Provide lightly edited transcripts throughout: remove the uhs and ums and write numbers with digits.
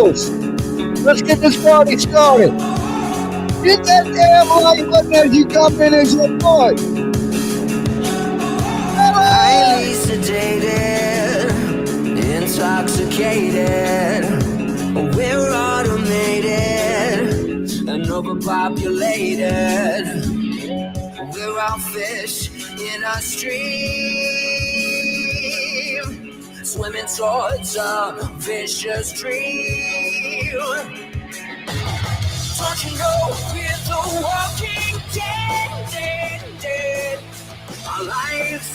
Turtles. Let's get this party started. Get that damn like button as you come in as your boy. Highly sedated, intoxicated. We're automated and overpopulated. We're all fish in a stream, swimming towards a vicious dream. Don't you know we're the walking dead? Our lives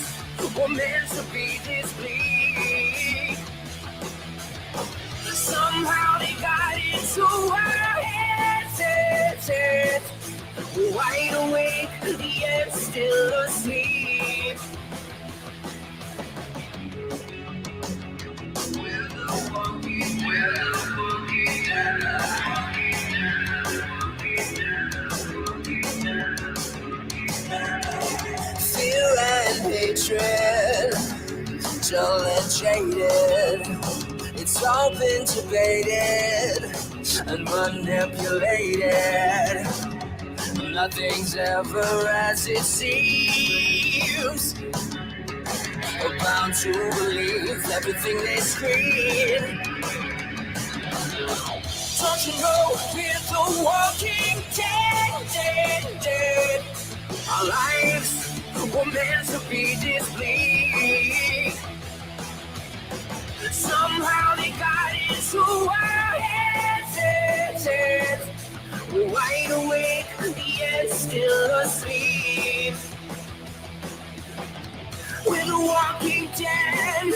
were meant to be this bleak. Somehow they got into our heads. We're wide awake, yet still asleep. We're the walking fear and hatred, dull and jaded. It's all been debated and manipulated. Nothing's ever as it seems. We're bound to believe everything they scream. Don't you know we're the walking dead? Our lives were meant to be this bleak. Somehow they got into our heads. We're wide awake, yet still asleep. We're the walking dead.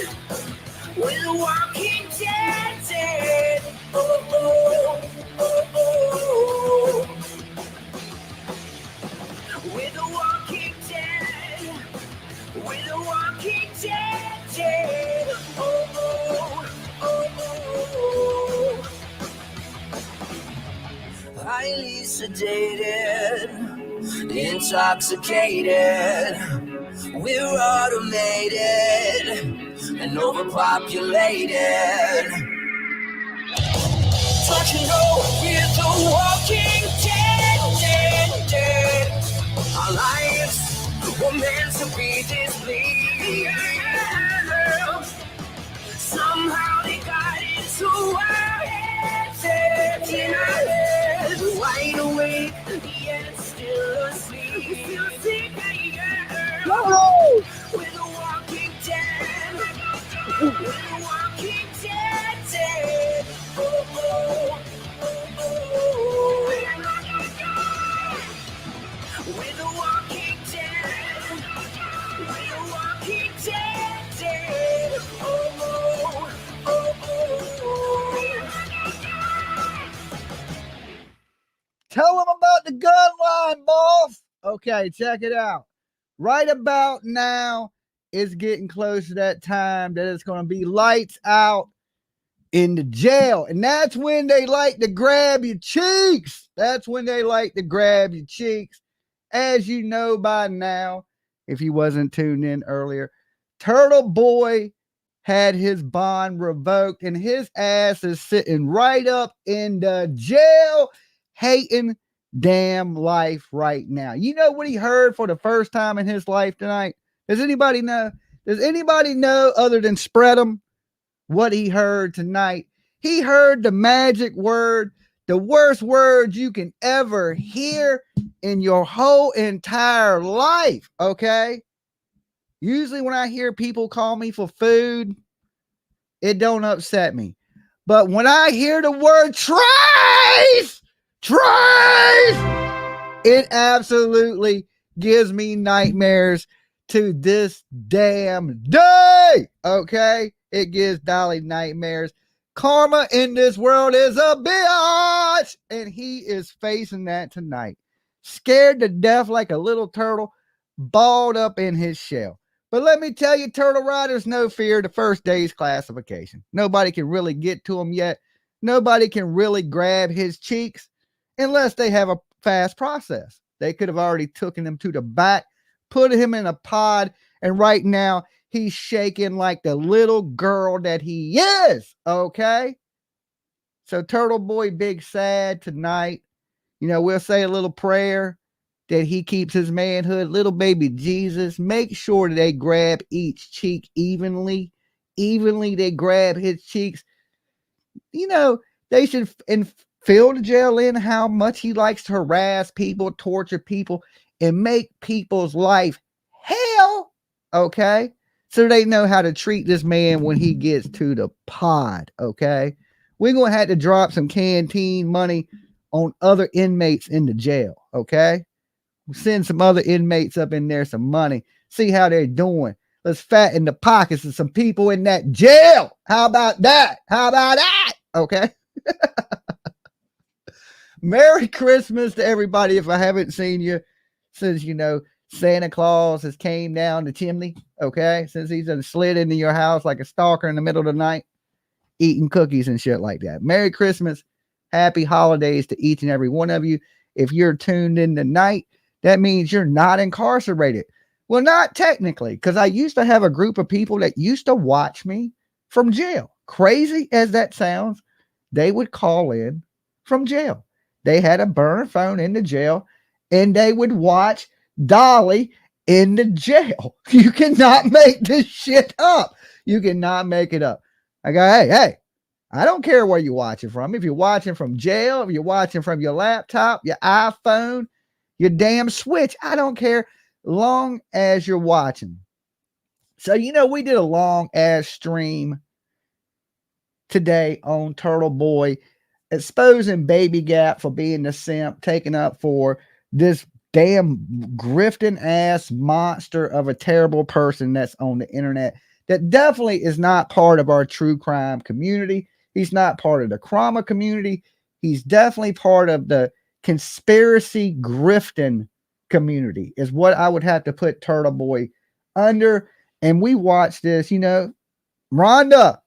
We're the walking dead. Oh, oh, oh, oh. We're the walking dead. We're the walking dead. Oh, oh, oh, oh. Highly sedated, intoxicated. We're automated and overpopulated. Don't you know we're the walking dead? Our lives were meant to be this bleak. Somehow they got into our heads. We're wide awake, yet still asleep. We're the walking dead. We're the walking dead. Oh, oh, oh, oh. We're the walking dead. We're the walking dead. Oh, oh, oh, Tell them about the gun line, boss. Okay, check it out. Right about now, it's getting close to that time that it's going to be lights out in the jail. And that's when they like to grab your cheeks. That's when they like to grab your cheeks. As you know by now, if you wasn't tuned in earlier, Turtleboy had his bond revoked and his ass is sitting right up in the jail hating damn life right now. You know what he heard for the first time in his life tonight? Does anybody know? Does anybody know other than Spread'em what he heard tonight? He heard the magic word, the worst word you can ever hear in your whole entire life, okay? Usually when I hear people call me for food, it don't upset me. But when I hear the word Trace, it absolutely gives me nightmares to this damn day, okay? It gives Dolly nightmares. Karma in this world is a bitch, and he is facing that tonight. Scared to death like a little turtle, balled up in his shell. But let me tell you, Turtle Riders, no fear. The first day's classification. Nobody can really get to him yet. Nobody can really grab his cheeks unless they have a fast process. They could have already taken him to the back, put him in a pod, and right now he's shaking like the little girl that he is, okay? So Turtle Boy, big sad tonight. We'll say a little prayer that he keeps his manhood. Little baby Jesus, make sure that they grab each cheek evenly. Evenly, they grab his cheeks. They should fill the jail in how much he likes to harass people, torture people, and make people's life hell. Okay? So they know how to treat this man when he gets to the pod. Okay? We're going to have to drop some canteen money on other inmates in the jail. Okay? We'll send some other inmates up in there some money. See how they're doing. Let's fatten the pockets of some people in that jail. How about that? How about that? Okay? Merry Christmas to everybody. If I haven't seen you since, Santa Claus has came down the chimney, okay? Since he's done slid into your house like a stalker in the middle of the night, eating cookies and shit like that. Merry Christmas. Happy holidays to each and every one of you. If you're tuned in tonight, that means you're not incarcerated. Well, not technically, because I used to have a group of people that used to watch me from jail. Crazy as that sounds, they would call in from jail. They had a burner phone in the jail, and they would watch Dolly in the jail. You cannot make this shit up. You cannot make it up. I go, hey, I don't care where you're watching from. If you're watching from jail, if you're watching from your laptop, your iPhone, your damn Switch, I don't care, long as you're watching. So, we did a long ass stream today on Turtle Boy, exposing Baby Gap for being the simp, taking up for this damn grifting ass monster of a terrible person that's on the internet that definitely is not part of our true crime community. He's not part of the Krama community. He's definitely part of the conspiracy grifting community is what I would have to put Turtle Boy under. And we watched this, Rhonda.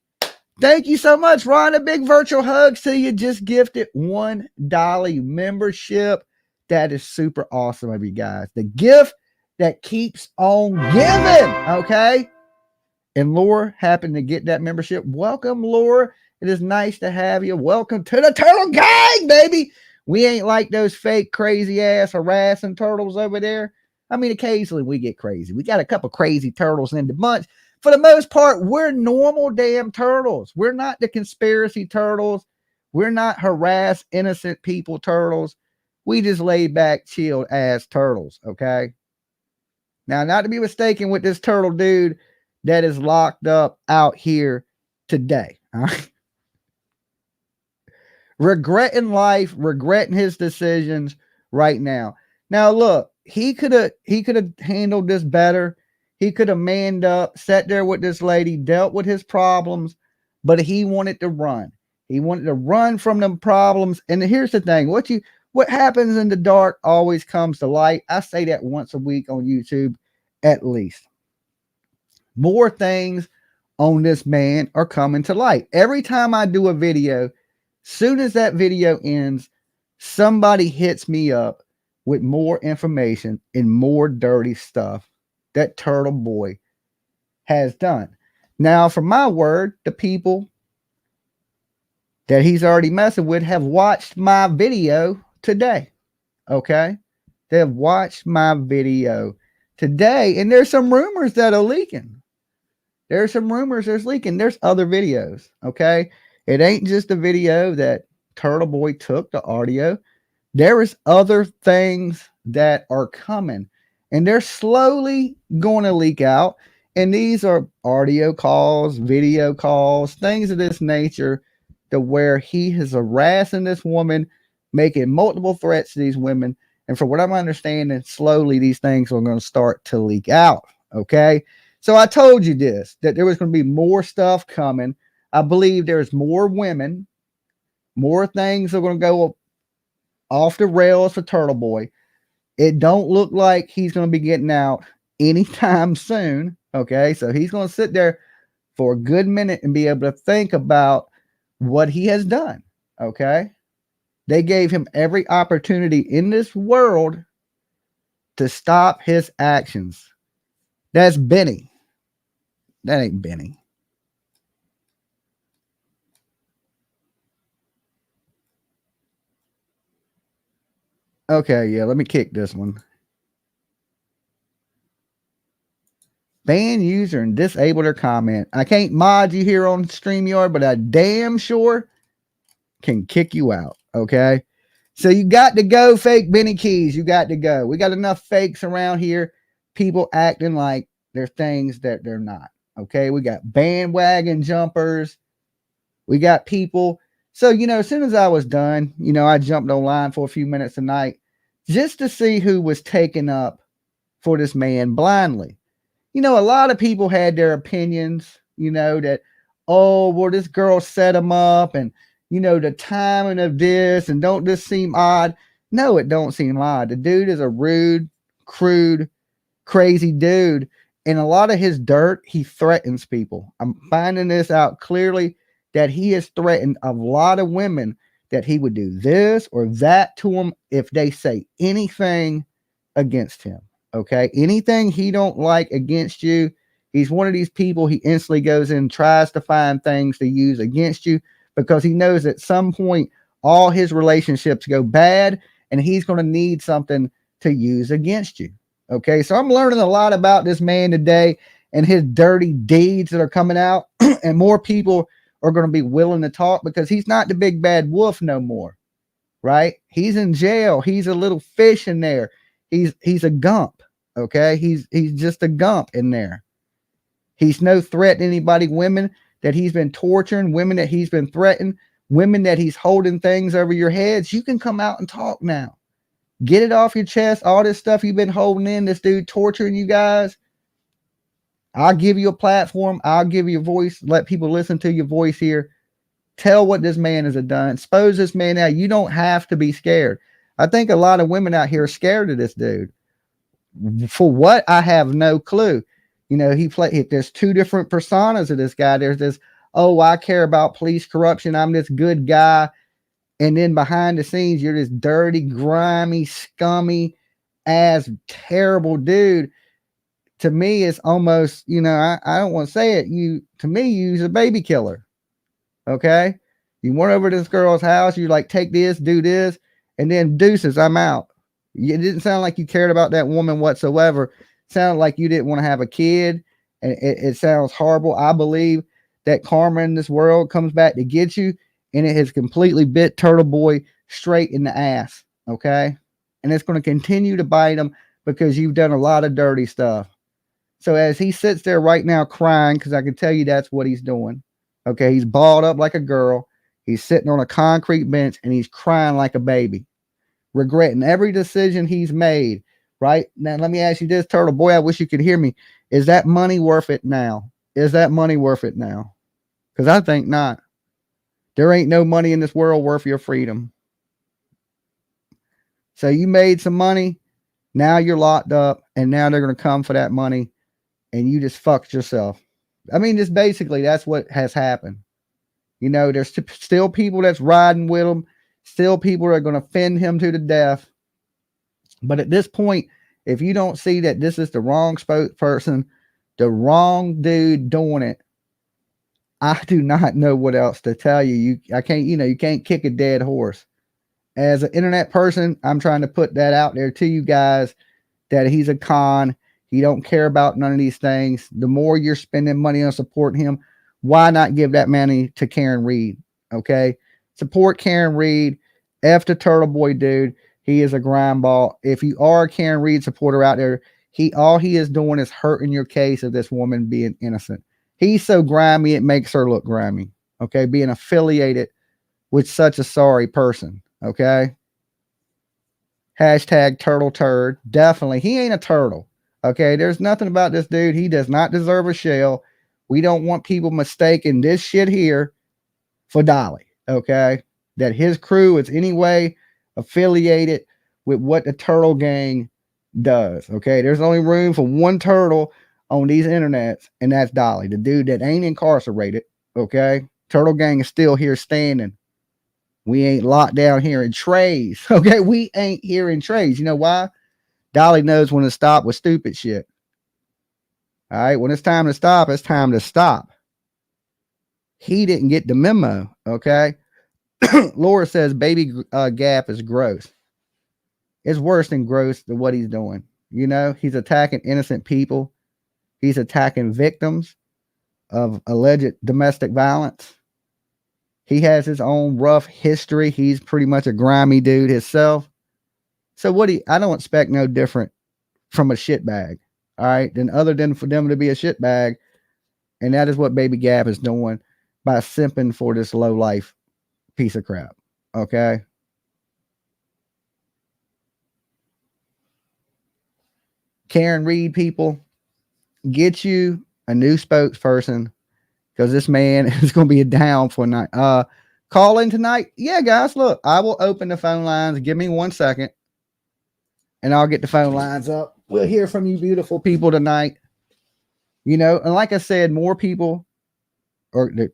Thank you so much, Rhonda. Big virtual hugs to you. Just gifted $1 membership. That is super awesome of you guys. The gift that keeps on giving. Okay. And Laura happened to get that membership. Welcome, Laura. It is nice to have you. Welcome to the Turtle Gang, baby. We ain't like those fake, crazy ass harassing turtles over there. I mean, occasionally we get crazy. We got a couple crazy turtles in the bunch. For the most part, we're normal damn turtles. We're not the conspiracy turtles. We're not harass innocent people turtles. We just laid back, chilled ass turtles, okay? Now, not to be mistaken with this turtle dude that is locked up out here today. All right? Regretting life, regretting his decisions right now. Now, look, he could have handled this better. He could have manned up, sat there with this lady, dealt with his problems, but he wanted to run. He wanted to run from them problems. And here's the thing: what happens in the dark always comes to light. I say that once a week on YouTube, at least. More things on this man are coming to light. Every time I do a video, soon as that video ends, somebody hits me up with more information and more dirty stuff that Turtle Boy has done. Now, from my word, the people that he's already messing with have watched my video today. Okay? They have watched my video today, and there's some rumors that are leaking. There's some rumors there's leaking. There's other videos. Okay? It ain't just a video that Turtle Boy took, the audio. There is other things that are coming, and they're slowly going to leak out. And these are audio calls, video calls, things of this nature, to where he is harassing this woman, making multiple threats to these women. And from what I'm understanding, slowly these things are going to start to leak out. Okay. So I told you this, that there was going to be more stuff coming. I believe there's more women, more things are going to go off the rails for Turtle Boy. It don't look like he's going to be getting out anytime soon. Okay. So he's going to sit there for a good minute and be able to think about what he has done. Okay. They gave him every opportunity in this world to stop his actions. That's Benny. That ain't Benny. Okay, yeah, let me kick this one. Ban user and disable their comment. I can't mod you here on StreamYard, but I damn sure can kick you out. Okay. So you got to go, fake Benny Keys. You got to go. We got enough fakes around here. People acting like they're things that they're not. Okay. We got bandwagon jumpers. We got people. So, as soon as I was done, I jumped online for a few minutes tonight just to see who was taken up for this man blindly. A lot of people had their opinions, that, oh, well, this girl set him up and, the timing of this and don't this seem odd? No, it don't seem odd. The dude is a rude, crude, crazy dude. And a lot of his dirt, he threatens people. I'm finding this out clearly that he has threatened a lot of women that he would do this or that to them if they say anything against him. Okay. Anything he don't like against you, he's one of these people, he instantly goes in and tries to find things to use against you because he knows at some point all his relationships go bad and he's going to need something to use against you. Okay. So I'm learning a lot about this man today and his dirty deeds that are coming out and more people are going to be willing to talk because he's not the big bad wolf no more. Right. He's in jail. He's a little fish in there. He's a gump. Okay. He's just a gump in there. He's no threat to anybody. Women that he's been torturing, women that he's been threatening, women that he's holding things over your heads. You can come out and talk now. Get it off your chest. All this stuff you've been holding in, this dude torturing you guys. I'll give you a platform. I'll give you a voice. Let people listen to your voice here. Tell what this man has done. Expose this man out. You don't have to be scared. I think a lot of women out here are scared of this dude. For what? I have no clue. There's two different personas of this guy. There's this, oh, I care about police corruption. I'm this good guy. And then behind the scenes, you're this dirty, grimy, scummy ass, terrible dude. To me, it's almost, I don't want to say it. To me, you're a baby killer. Okay. You went over to this girl's house. You like, take this, do this, and then deuces, I'm out. It didn't sound like you cared about that woman whatsoever. It sounded like you didn't want to have a kid. And it sounds horrible. I believe that karma in this world comes back to get you. And it has completely bit Turtleboy straight in the ass. Okay. And it's going to continue to bite him because you've done a lot of dirty stuff. So as he sits there right now crying, because I can tell you that's what he's doing. Okay, he's balled up like a girl. He's sitting on a concrete bench and he's crying like a baby, regretting every decision he's made. Right now, let me ask you this, Turtleboy. I wish you could hear me. Is that money worth it now? Is that money worth it now? Because I think not. There ain't no money in this world worth your freedom. So you made some money. Now you're locked up, and now they're going to come for that money, and you just fucked yourself. I mean, just basically, that's what has happened. There's still people that's riding with him. Still people that are going to fend him to the death. But at this point, if you don't see that this is the wrong spokesperson, the wrong dude doing it, I do not know what else to tell you. You can't kick a dead horse. As an internet person, I'm trying to put that out there to you guys that he's a con. He don't care about none of these things. The more you're spending money on supporting him, why not give that money to Karen Reed? Okay. Support Karen Reed. F the Turtleboy dude. He is a grindball. If you are a Karen Reed supporter out there, all he is doing is hurting your case of this woman being innocent. He's so grimy, it makes her look grimy. Okay. Being affiliated with such a sorry person. Okay. Hashtag turtle turd. Definitely. He ain't a turtle. Okay. There's nothing about this dude. He does not deserve a shell. We don't want people mistaking this shit here for Dolly. Okay. That his crew is anyway affiliated with what the Turtle Gang does. Okay. There's only room for one turtle on these internets, and that's Dolly, the dude that ain't incarcerated. Okay. Turtle Gang is still here standing. We ain't locked down here in trays. Okay. We ain't here in trays. You know why? Dolly knows when to stop with stupid shit. All right. When it's time to stop, it's time to stop. He didn't get the memo. Okay. Laura says baby gap is gross. It's worse than gross than what he's doing. You know, he's attacking innocent people. He's attacking victims of alleged domestic violence. He has his own rough history. He's pretty much a grimy dude himself. So I don't expect no different from a shitbag. All right. Then other than for them to be a shitbag. And that is what Baby Gab is doing by simping for this low life piece of crap. Okay. Karen Reed, people, get you a new spokesperson because this man is going to be down for a night. Call in tonight. Yeah, guys, look, I will open the phone lines. Give me 1 second and I'll get the phone lines up. We'll hear from you beautiful people tonight. You know, and like I said, more people are going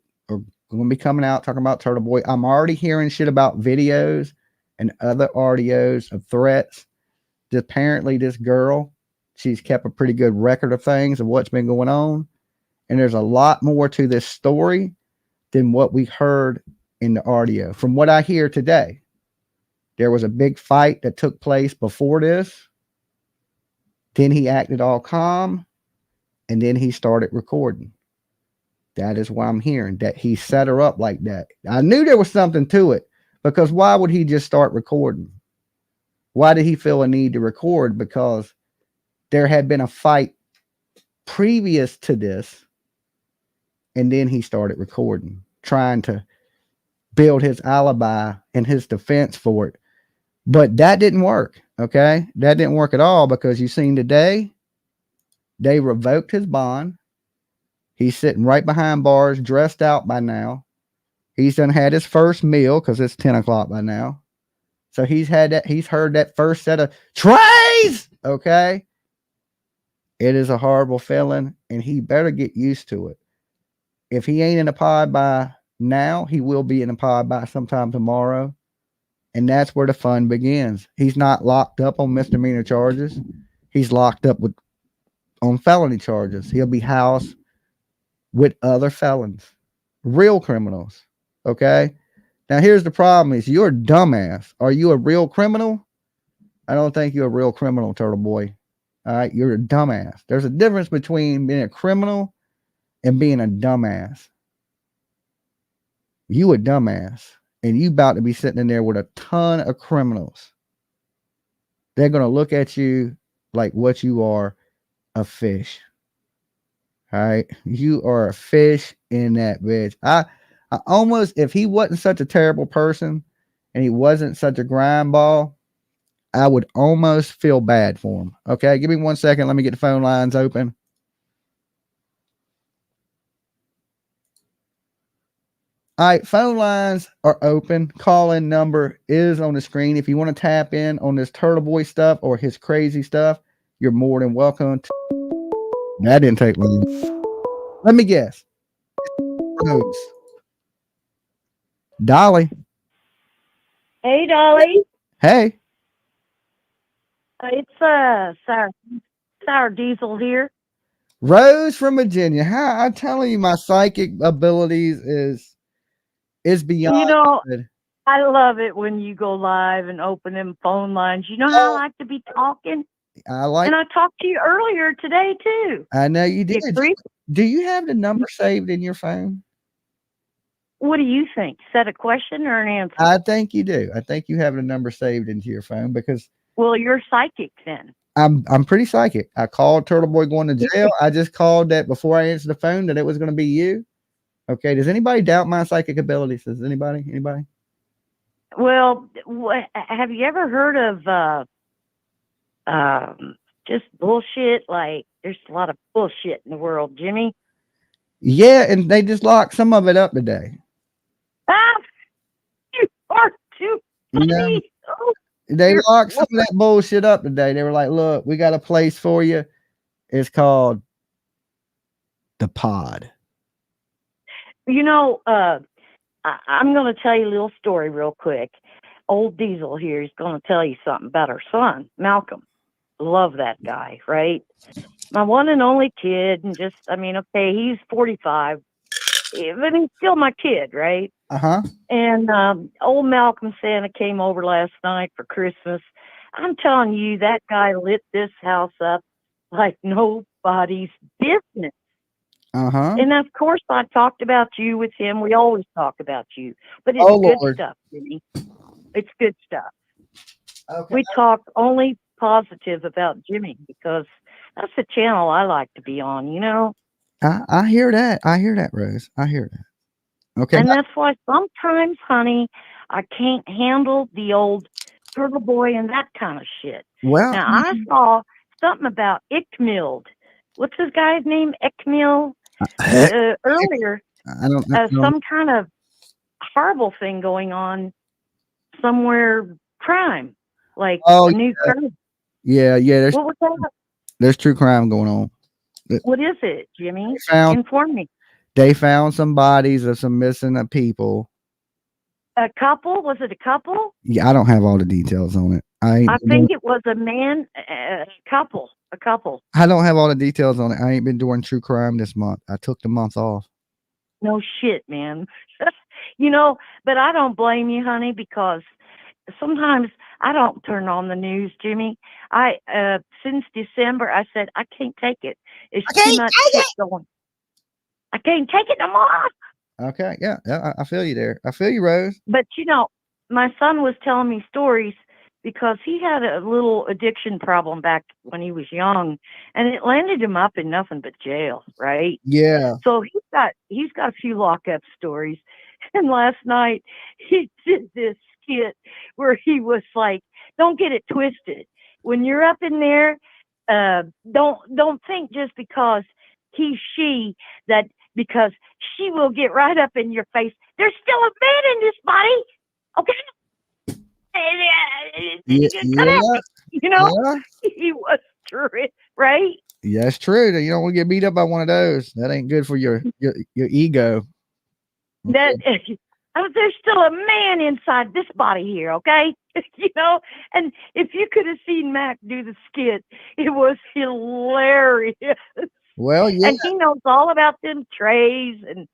to be coming out talking about Turtleboy. I'm already hearing shit about videos and other audios of threats. Apparently, this girl, she's kept a pretty good record of things of what's been going on. And there's a lot more to this story than what we heard in the audio. From what I hear today, there was a big fight that took place before this. Then he acted all calm. And then he started recording. That is why I'm hearing that he set her up like that. I knew there was something to it because why would he just start recording? Why did he feel a need to record? Because there had been a fight previous to this. And then he started recording, trying to build his alibi and his defense for it. But that didn't work. Okay. That didn't work at all because you seen today, they revoked his bond. He's sitting right behind bars, dressed out by now. He's done had his first meal because it's 10 o'clock by now. So he's heard that first set of trays. Okay. It is a horrible feeling, and he better get used to it. If he ain't in a pod by now, he will be in a pod by sometime tomorrow. And that's where the fun begins. He's not locked up on misdemeanor charges. He's locked up on felony charges. He'll be housed with other felons, real criminals. Okay. Now here's the problem is you're a dumbass. Are you a real criminal? I don't think you're a real criminal, Turtleboy. All right. You're a dumbass. There's a difference between being a criminal and being a dumbass. You a dumbass and you about to be sitting in there with a ton of criminals. They're going to look at you like what you are, a fish. All right. You are a fish in that bitch. I almost, if he wasn't such a terrible person and he wasn't such a grind ball, I would almost feel bad for him. Okay. Give me 1 second. Let me get the phone lines open. All right. Phone lines are open. Call-in number is on the screen. If you want to tap in on this Turtleboy stuff or his crazy stuff, you're more than welcome to. That didn't take long. Let me guess. Rose. Dolly. Hey, Dolly. Hey. It's Sour Diesel here. Rose from Virginia. How I'm telling you, my psychic abilities is beyond. You know, good. I love it when you go live and open them phone lines. You know how I like to be talking? And I talked to you earlier today, too. I know you did. Do you have the number saved in your phone? What do you think? Set a question or an answer? I think you do. I think you have the number saved into your phone because. Well, you're psychic then. I'm pretty psychic. I called Turtleboy going to jail. I just called that before I answered the phone that it was going to be you. Okay. Does anybody doubt my psychic abilities? Does anybody? Anybody? Well, have you ever heard of just bullshit? Like, there's a lot of bullshit in the world, Jimmy. Yeah, and they just locked some of it up today. Ah, you are too funny. You know, oh, they locked some of that bullshit up today. They were like, look, we got a place for you. It's called the pod. You know, I'm going to tell you a little story real quick. Old Diesel here is going to tell you something about our son, Malcolm. Love that guy, right? My one and only kid, and just, I mean, okay, he's 45, but he's still my kid, right? Uh-huh. And old Malcolm Santa came over last night for Christmas. I'm telling you, that guy lit this house up like nobody's business. Uh-huh. And of course, I talked about you with him. We always talk about you, but it's Oh, good Lord. stuff, Jimmy. It's good stuff. Okay. We talk only positive about Jimmy because that's the channel I like to be on, you know? I hear that. I hear that, Rose. I hear that. Okay. And that's why sometimes, honey, I can't handle the old Turtleboy and that kind of shit. Well, Now, I saw something about Ickmild. What's this guy's name? Ickmild? Earlier, I don't. some kind of horrible thing going on somewhere, crime, like Oh, a new crime. yeah. What was that? There's true crime going on. What is it, Jimmy? Found Inform me. They found some bodies of some missing people. A couple? Was it a couple? Yeah, I don't have all the details on it. I think it was a man, a couple. I don't have all the details on it. I ain't been doing true crime this month. I took the month off. No shit, man. You know, but I don't blame you, honey, because sometimes I don't turn on the news, Jimmy. I since December I said I can't take it. It's too much shit going. I can't take it no more. Okay, yeah, I feel you there. I feel you, Rose. But you know, my son was telling me stories because he had a little addiction problem back when he was young, and it landed him up in nothing but jail, right? Yeah. So he's got a few lockup stories. And last night he did this skit where he was like, "Don't get it twisted. When you're up in there, don't think just because she that because she will get right up in your face. There's still a man in this body, okay? Yeah. You know, Yeah. he was true, right? Yeah, it's true. You don't want to get beat up by one of those. That ain't good for your ego. That there's still a man inside this body here, okay? You know, and if you could have seen Mac do the skit, it was hilarious. Well, yeah. And he knows all about them trays and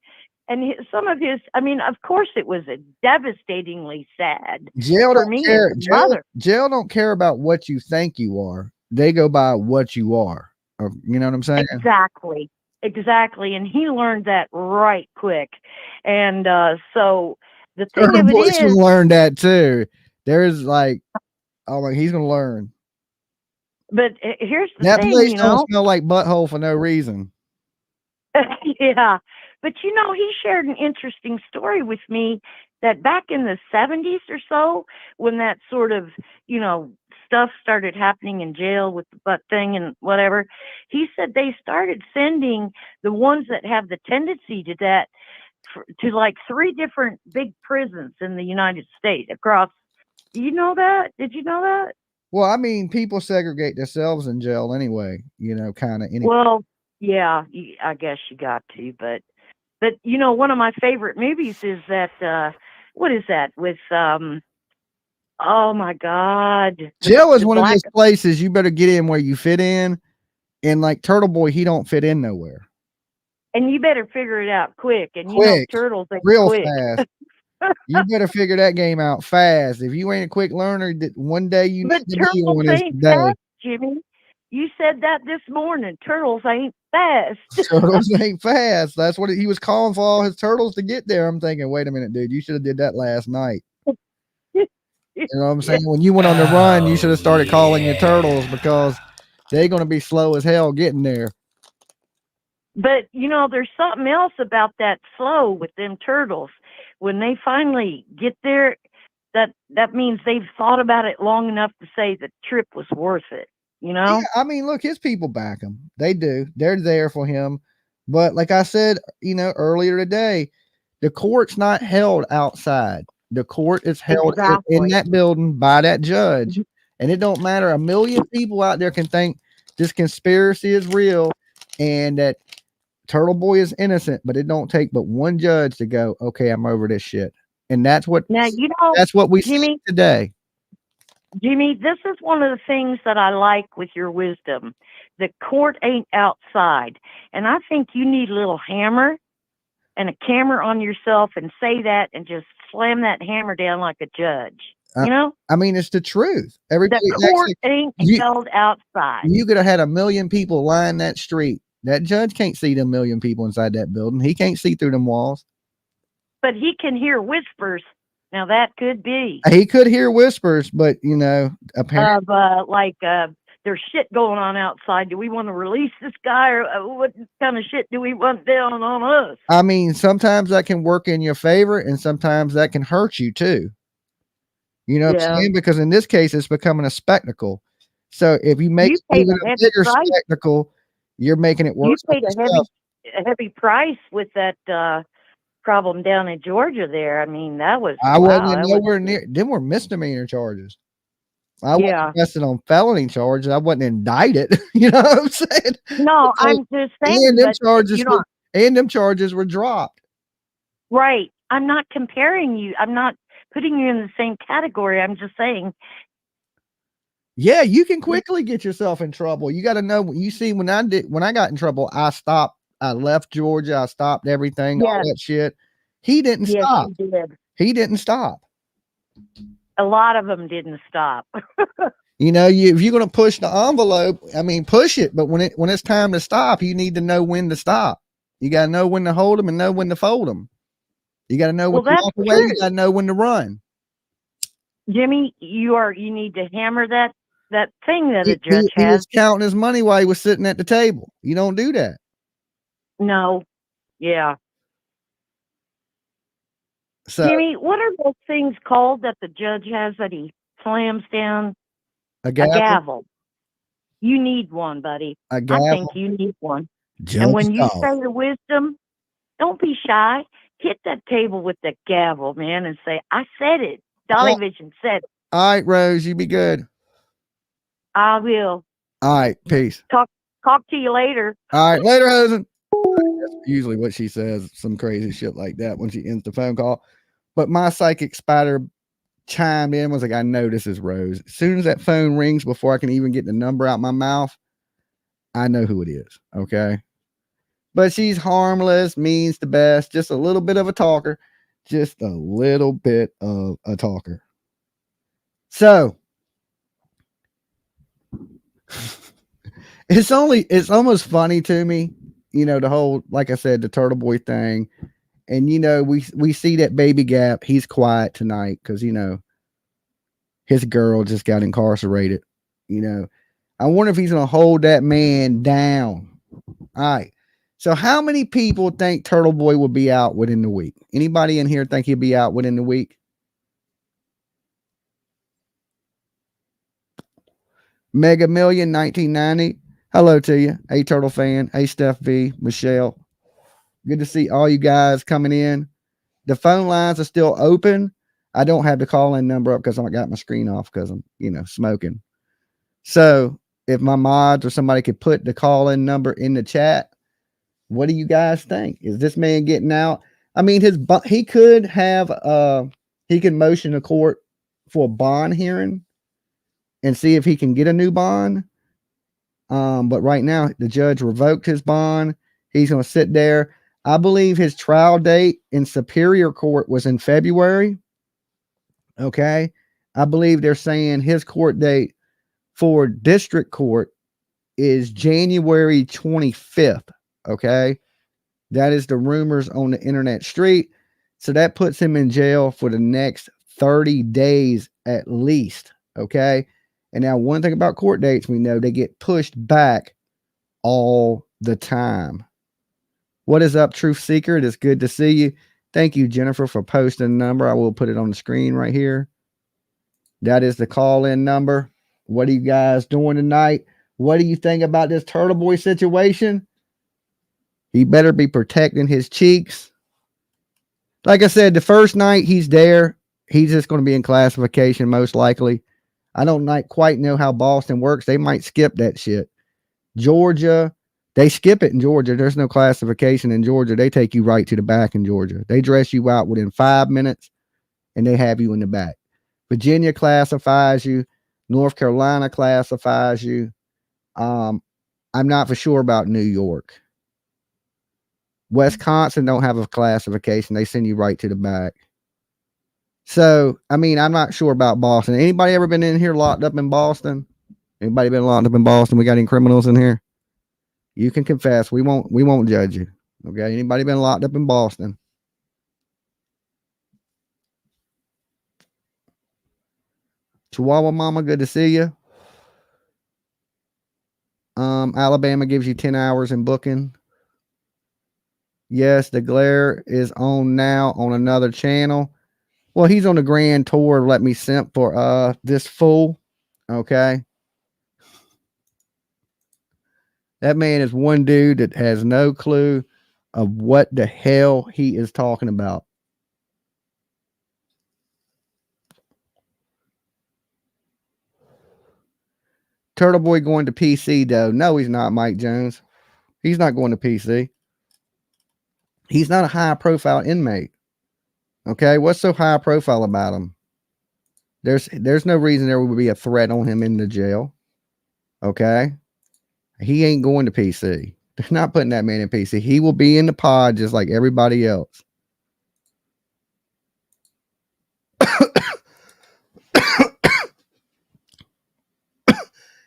some of his. I mean, of course, it was a devastatingly sad Jail for don't me care. as a mother. Jail don't care about what you think you are. They go by what you are. You know what I'm saying? Exactly. And he learned that right quick. And so the thing of it Boy's is, gonna learn that too. There's like, oh my, he's gonna learn. But here's the That thing, place you don't know. smell like butthole for no reason. Yeah. But you know, he shared an interesting story with me that back in the 70s or so, when that sort of, you know, stuff started happening in jail with the butt thing and whatever, he said they started sending the ones that have the tendency to that to like 3 different big prisons in the United States across. You know that? Did you know that? Well, I mean, people segregate themselves in jail anyway, you know, kind of. Well, yeah, I guess you got to, but you know, one of my favorite movies is that what is that with oh my God, Jail is the one of black, those places you better get in where you fit in. And like Turtleboy, he don't fit in nowhere. and you better figure it out quick. And you know, turtles ain't real quick. fast. You better figure that game out fast. If you ain't a quick learner, one day you But need to be turtles one is ain't today. fast, Jimmy. You said that this morning. Turtles ain't fast. Turtles ain't fast. That's what he was calling for all his turtles to get there. I'm thinking, wait a minute, dude, you should have did that last night. You know what I'm saying? When you went on the run, you should have started calling your turtles because they're going to be slow as hell getting there. But you know, there's something else about that flow with them turtles. When they finally get there, that means they've thought about it long enough to say the trip was worth it. You know? Yeah, I mean, look, his people back him. They do. They're there for him. But like I said, you know, earlier today, the court's not held outside. The court is held in that building by that judge. And it don't matter. A million people out there can think this conspiracy is real and that Turtleboy is innocent, but it don't take but one judge to go, okay, I'm over this shit. And that's what Now, you know, that's what we Jimmy, see today. Jimmy, this is one of the things that I like with your wisdom. The court ain't outside. And I think you need a little hammer and a camera on yourself and say that and just slam that hammer down like a judge. You know, I mean, it's the truth. the Everybody court actually, ain't you, held outside. you could have had 1 million people line that street. That judge can't see the 1 million people inside that building. He can't see through them walls. But he can hear whispers. Now that could be He could hear whispers, but you know, apparently, of there's shit going on outside. Do we want to release this guy, or what kind of shit do we want down on us? I mean, sometimes that can work in your favor, and sometimes that can hurt you too. You know what I'm Yeah. saying? Because in this case, it's becoming a spectacle. So if you make You it paid even a a heavy bigger price. spectacle, you're making it You worse. for paid a yourself. heavy price with that problem down in Georgia. There, I mean, that was I wasn't that was, nowhere near. Them were misdemeanor charges. I yeah. wasn't arrested on felony charges. I wasn't indicted. You know what I'm saying? No, So, I'm just saying, and them but charges you know, and them charges were dropped. right? I'm not comparing you. I'm not putting you in the same category. I'm just saying, Yeah, you can quickly get yourself in trouble. You got to know. You see, when I got in trouble, I stopped. I left Georgia. I stopped everything. All yes, that shit. He didn't yes, stop. you did. He didn't stop. A lot of them didn't stop. You know, if you're going to push the envelope, I mean, push it. But when it's time to stop, you need to know when to stop. You got to know when to hold them and know when to fold them. You got to know when Well, to that's walk away. true. You got to know when to run. Jimmy, you need to hammer that thing that a judge He has. was counting his money while he was sitting at the table. You don't do that. No, yeah. So Jimmy, what are those things called that the judge has that he slams down? a A gavel, gavel. You need one, buddy. a I gavel. think you need one. Just And when you don't. say the wisdom, don't be shy. Hit that table with the gavel, man, and say, I said it. Dolly Vision said it. All right, Rose, you be good. I will. All right, peace. Talk to you later. All right, later, Hosen. That's usually what she says, some crazy shit like that when she ends the phone call. But my psychic spider chimed in, was like, I know this is Rose. As soon as that phone rings, before I can even get the number out my mouth, I know who it is. Okay. But she's harmless, means the best, just a little bit of a talker. Just a little bit of a talker. So it's almost funny to me, you know, the whole, like I said, the Turtleboy thing. And you know, we see that baby Gap, he's quiet tonight because, you know, his girl just got incarcerated. You know, I wonder if he's gonna hold that man down. All right. So how many people think Turtleboy will be out within the week? Anybody in here think he'll be out within the week? Mega Million 1990. Hello to you. Hey, Turtle fan. Hey, Steph V, Michelle. Good to see all you guys coming in. The phone lines are still open. I don't have the call-in number up because I got my screen off because I'm, you know, smoking. So if my mods or somebody could put the call-in number in the chat, what do you guys think? Is this man getting out? I mean, he could have he can motion the court for a bond hearing and see if he can get a new bond. But right now the judge revoked his bond. He's going to sit there. I believe his trial date in Superior Court was in February. Okay. I believe they're saying his court date for district court is January 25th. Okay. That is the rumors on the internet street. So that puts him in jail for the next 30 days at least. Okay. And now one thing about court dates, we know they get pushed back all the time. What is up, Truth Seeker? It is good to see you. Thank you, Jennifer, for posting the number. I will put it on the screen right here. That is the call-in number. What are you guys doing tonight? What do you think about this Turtleboy situation? He better be protecting his cheeks. Like I said, the first night he's there, he's just going to be in classification most likely. I don't quite know how Boston works. They might skip that shit. Georgia, they skip it in Georgia. There's no classification in Georgia. They take you right to the back in Georgia. They dress you out within 5 minutes and they have you in the back. Virginia classifies you. North Carolina classifies you. I'm not for sure about New York. Wisconsin don't have a classification. They send you right to the back. So, I mean, I'm not sure about Boston. Anybody ever been in here locked up in Boston? Anybody been locked up in Boston? We got any criminals in here? You can confess. We won't judge you. Okay. Anybody been locked up in Boston? Chihuahua Mama, good to see you. Alabama gives you 10 hours in booking. Yes, the glare is on now on another channel. Well, he's on the grand tour. Let me simp for this fool. Okay. That man is one dude that has no clue of what the hell he is talking about. Turtleboy going to PC though. No, he's not, Mike Jones. He's not going to PC. He's not a high profile inmate. Okay, what's so high profile about him? There's no reason there would be a threat on him in the jail. Okay, he ain't going to PC. They're not putting that man in PC. He will be in the pod just like everybody else.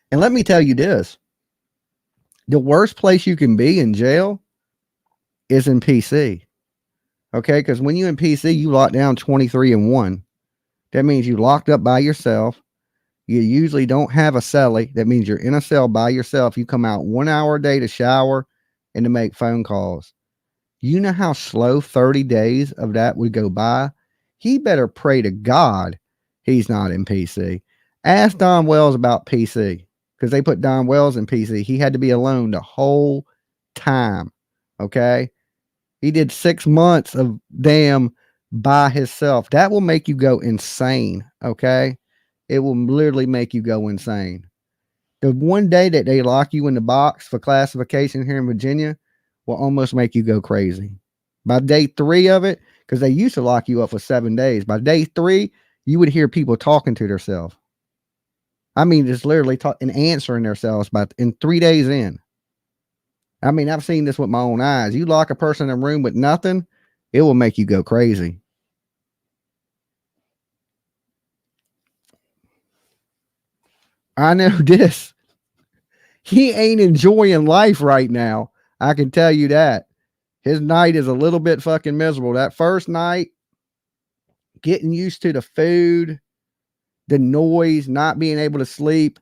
And let me tell you this. The worst place you can be in jail is in PC. Okay, because when you're in PC, you lock down 23-1. That means you locked up by yourself. You usually don't have a cellie. That means you're in a cell by yourself. You come out 1 hour a day to shower and to make phone calls. You know how slow 30 days of that would go by? He better pray to God he's not in PC. Ask Don Wells about PC, because they put Don Wells in PC. He had to be alone the whole time. Okay. He did 6 months of damn by himself. That will make you go insane. Okay. It will literally make you go insane. The one day that they lock you in the box for classification here in Virginia will almost make you go crazy. By day 3 of it, because they used to lock you up for 7 days. By day 3, you would hear people talking to themselves. I mean, just literally and answering themselves in 3 days in. I mean, I've seen this with my own eyes. You lock a person in a room with nothing, it will make you go crazy. I know this. He ain't enjoying life right now. I can tell you that. His night is a little bit fucking miserable. That first night, getting used to the food, the noise, not being able to sleep.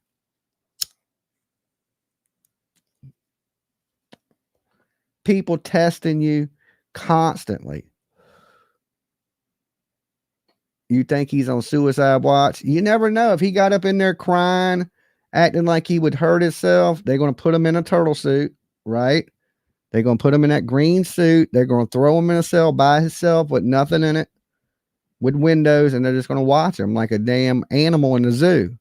People testing you constantly. You think he's on suicide watch? You never know. If he got up in there crying, acting like he would hurt himself, they're going to put him in a turtle suit, right? They're going to put him in that green suit. They're going to throw him in a cell by himself with nothing in it, with windows, and they're just going to watch him like a damn animal in the zoo.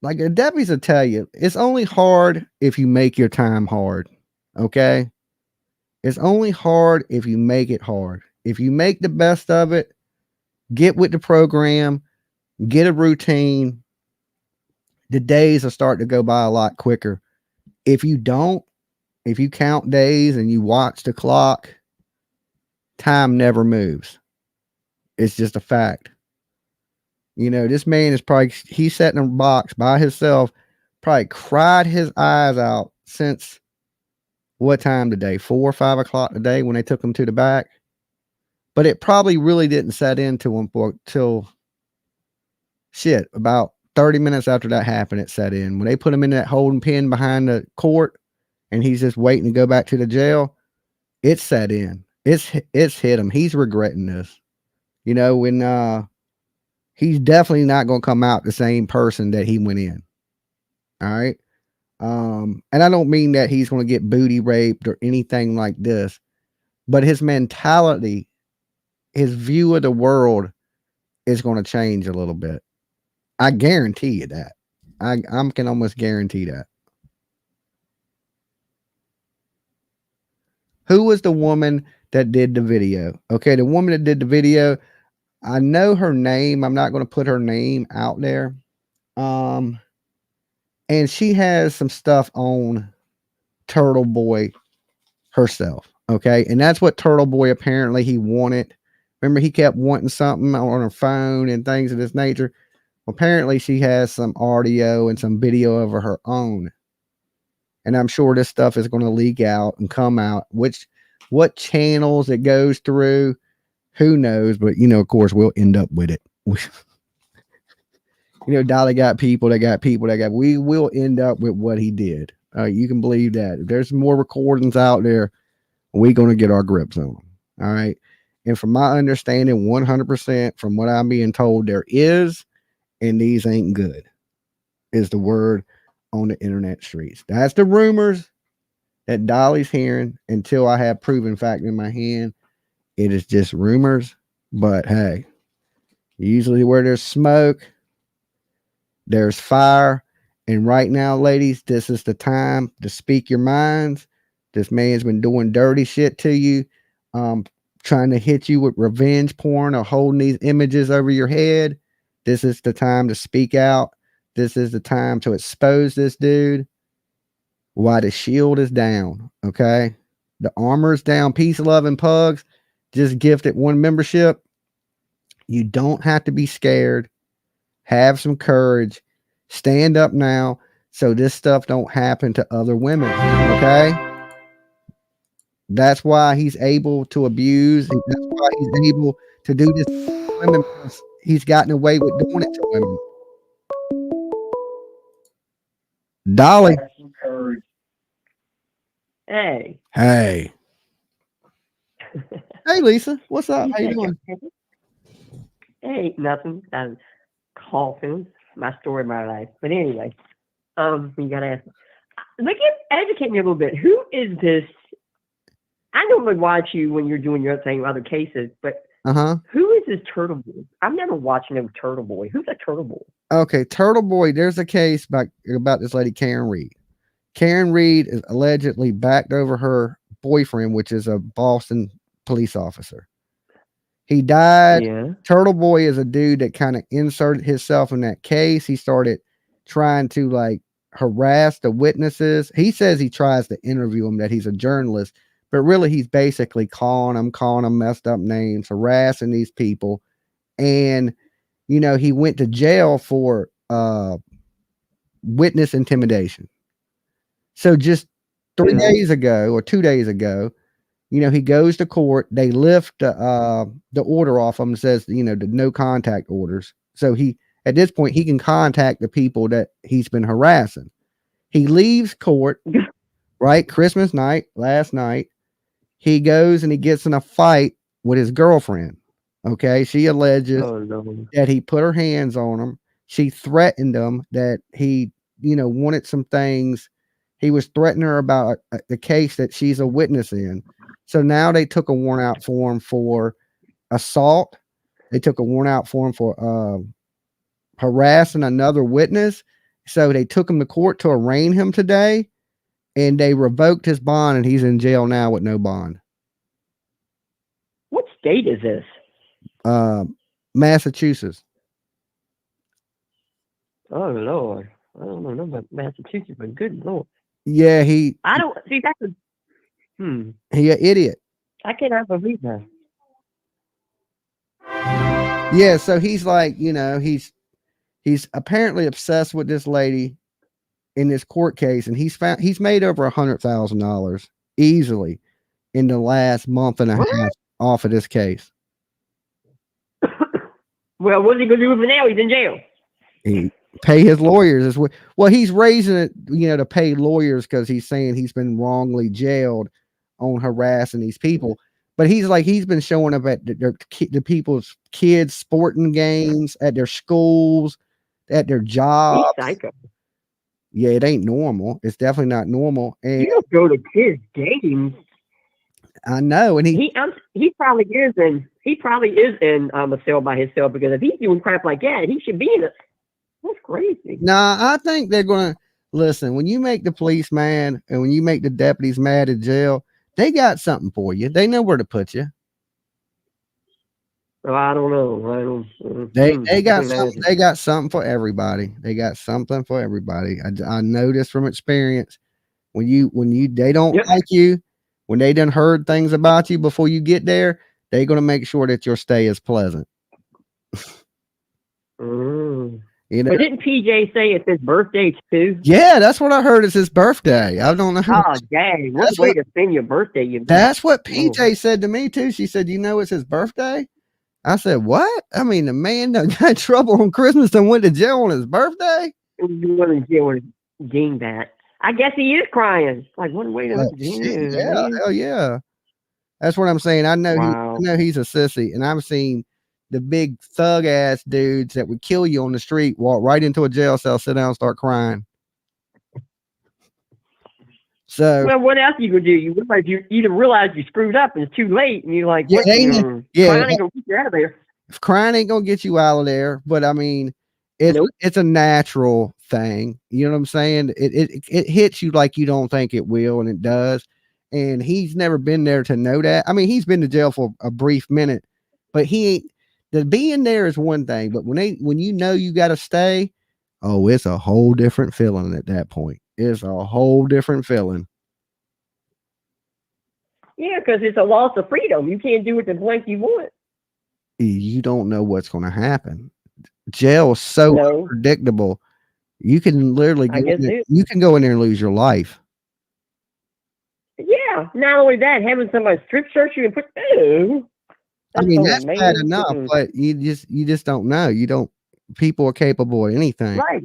Like the deputies will tell you, it's only hard if you make your time hard. Okay? It's only hard if you make it hard. If you make the best of it, get with the program, get a routine, the days will start to go by a lot quicker. If you don't, if you count days and you watch the clock, time never moves. It's just a fact. You know, this man is probably, he's sat in a box by himself, probably cried his eyes out since what time today? 4 or 5 o'clock today when they took him to the back. But it probably really didn't set into him till shit, about 30 minutes after that happened, it set in. When they put him in that holding pen behind the court and he's just waiting to go back to the jail, it set in. It's hit him. He's regretting this. You know, when he's definitely not going to come out the same person that he went in. All right. And I don't mean that he's going to get booty raped or anything like this, but his mentality, his view of the world is going to change a little bit. I guarantee you that. I can almost guarantee that. Who was the woman that did the video? Okay, the woman that did the video, I know her name. I'm not going to put her name out there. And she has some stuff on Turtleboy herself. Okay, and that's what Turtleboy apparently he wanted. Remember, he kept wanting something on her phone and things of this nature. Well, apparently, she has some audio and some video of her own. And I'm sure this stuff is going to leak out and come out. What channels it goes through, who knows? But, of course, we'll end up with it. Dolly got people that got people that got. We will end up with what he did. You can believe that. If there's more recordings out there, we're going to get our grips on them. All right. And from my understanding, 100% from what I'm being told, there is, and these ain't good, is the word on the internet streets. That's the rumors that Dolly's hearing until I have proven fact in my hand. It is just rumors. But hey, usually where there's smoke, there's fire. And right now, ladies, this is the time to speak your minds. This man's been doing dirty shit to you, trying to hit you with revenge porn or holding these images over your head. This is the time to speak out. This is the time to expose this dude while the shield is down. Okay. The armor is down. Peace, love, and pugs just gifted 1 membership. You don't have to be scared. Have some courage. Stand up now so this stuff don't happen to other women. Okay. That's why he's able to abuse. That's why he's able to do this to women. He's gotten away with doing it to women. Dolly. Hey. Hey, Lisa. What's up? How you doing? Hey, nothing. I'm coughing. My story of my life. But anyway, you gotta ask. Educate me a little bit. Who is this? I normally watch you when you're doing your thing, other cases, but who is this Turtleboy? I've never watched no Turtleboy. Who's that Turtleboy? Okay, Turtleboy. There's a case about this lady Karen Reed. Karen Reed is allegedly backed over her boyfriend, which is a Boston police officer. He died. Yeah. Turtleboy is a dude that kind of inserted himself in that case. He started trying to harass the witnesses. He says he tries to interview them, that he's a journalist, but really he's basically calling them messed up names, harassing these people. And, he went to jail for witness intimidation. So just 3 days ago or 2 days ago, he goes to court. They lift the order off him and says, the no contact orders. So at this point, he can contact the people that he's been harassing. He leaves court, right? Christmas night, last night. He goes and he gets in a fight with his girlfriend. Okay. She alleges that he put her hands on him. She threatened him that he, wanted some things. He was threatening her about the case that she's a witness in. So now they took a warrant out for him for assault. They took a warrant out for him for harassing another witness. So they took him to court to arraign him today, and they revoked his bond, and he's in jail now with no bond. What state is this? Massachusetts. Oh Lord, I don't know about Massachusetts, but good Lord. Yeah, I don't see that's a. He an idiot. I cannot believe that. Yeah, so he's he's apparently obsessed with this lady in this court case, and he's made over $100,000 easily in the last month and a half off of this case. Well, what's he gonna do for now? He's in jail. He pay his lawyers as well. Well, he's raising it, to pay lawyers because he's saying he's been wrongly jailed on harassing these people. But he's been showing up at the people's kids' sporting games, at their schools, at their jobs. He's psycho. Yeah, it ain't normal. It's definitely not normal. And you don't go to kids' games. I know, and he probably is in a cell by himself, because if he's doing crap like that, he should be in it. That's crazy. Nah, I think they're gonna listen. When you make the police mad and when you make the deputies mad at jail, they got something for you. They know where to put you. Well, I don't know. They got something. They got something for everybody. They got something for everybody. I know this from experience. When they don't like you, when they done heard things about you before you get there, They're going to make sure that your stay is pleasant. You know? But didn't PJ say it's his birthday too? Yeah, that's what I heard. It's his birthday. I don't know. Oh, dang. What a way to spend your birthday. That's what PJ said to me too. She said, it's his birthday? I said, what? I mean, the man that got in trouble on Christmas and went to jail on his birthday? He went to jail with dingbat. I guess he is crying. Like, what a way to hell yeah. That's what I'm saying. I know he's a sissy, and I've seen the big thug ass dudes that would kill you on the street walk right into a jail cell, sit down, and start crying. So, well, what else you gonna do? You realize you screwed up and it's too late, and you're like, crying ain't gonna get you out of there. Crying ain't gonna get you out of there, but I mean, it's a natural thing. You know what I'm saying? It hits you like you don't think it will, and it does. And he's never been there to know that. I mean, he's been to jail for a brief minute, but the being there is one thing. But when you know you got to stay, oh, it's a whole different feeling at that point. It's a whole different feeling. Yeah, because it's a loss of freedom. You can't do it the blank you want. You don't know what's going to happen. Jail is so unpredictable. You can literally you can go in there and lose your life. Yeah. Not only that, having somebody strip search you and put I mean, that's bad enough, but you just don't know. People are capable of anything. Right.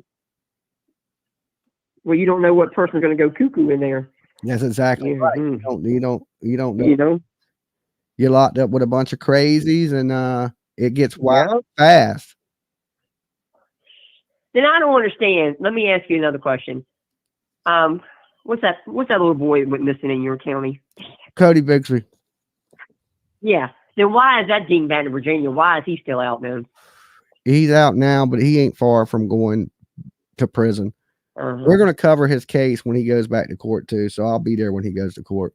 Well, you don't know what person's going to go cuckoo in there. That's exactly right. You don't know. You know, you're locked up with a bunch of crazies, and it gets wild fast. Then I don't understand. Let me ask you another question. What's that little boy that went missing in your county? Cody Bixby. Yeah. Then why is that dingbat in Virginia? Why is he still out, man? He's out now, but he ain't far from going to prison. We're going to cover his case when he goes back to court too, so I'll be there when he goes to court.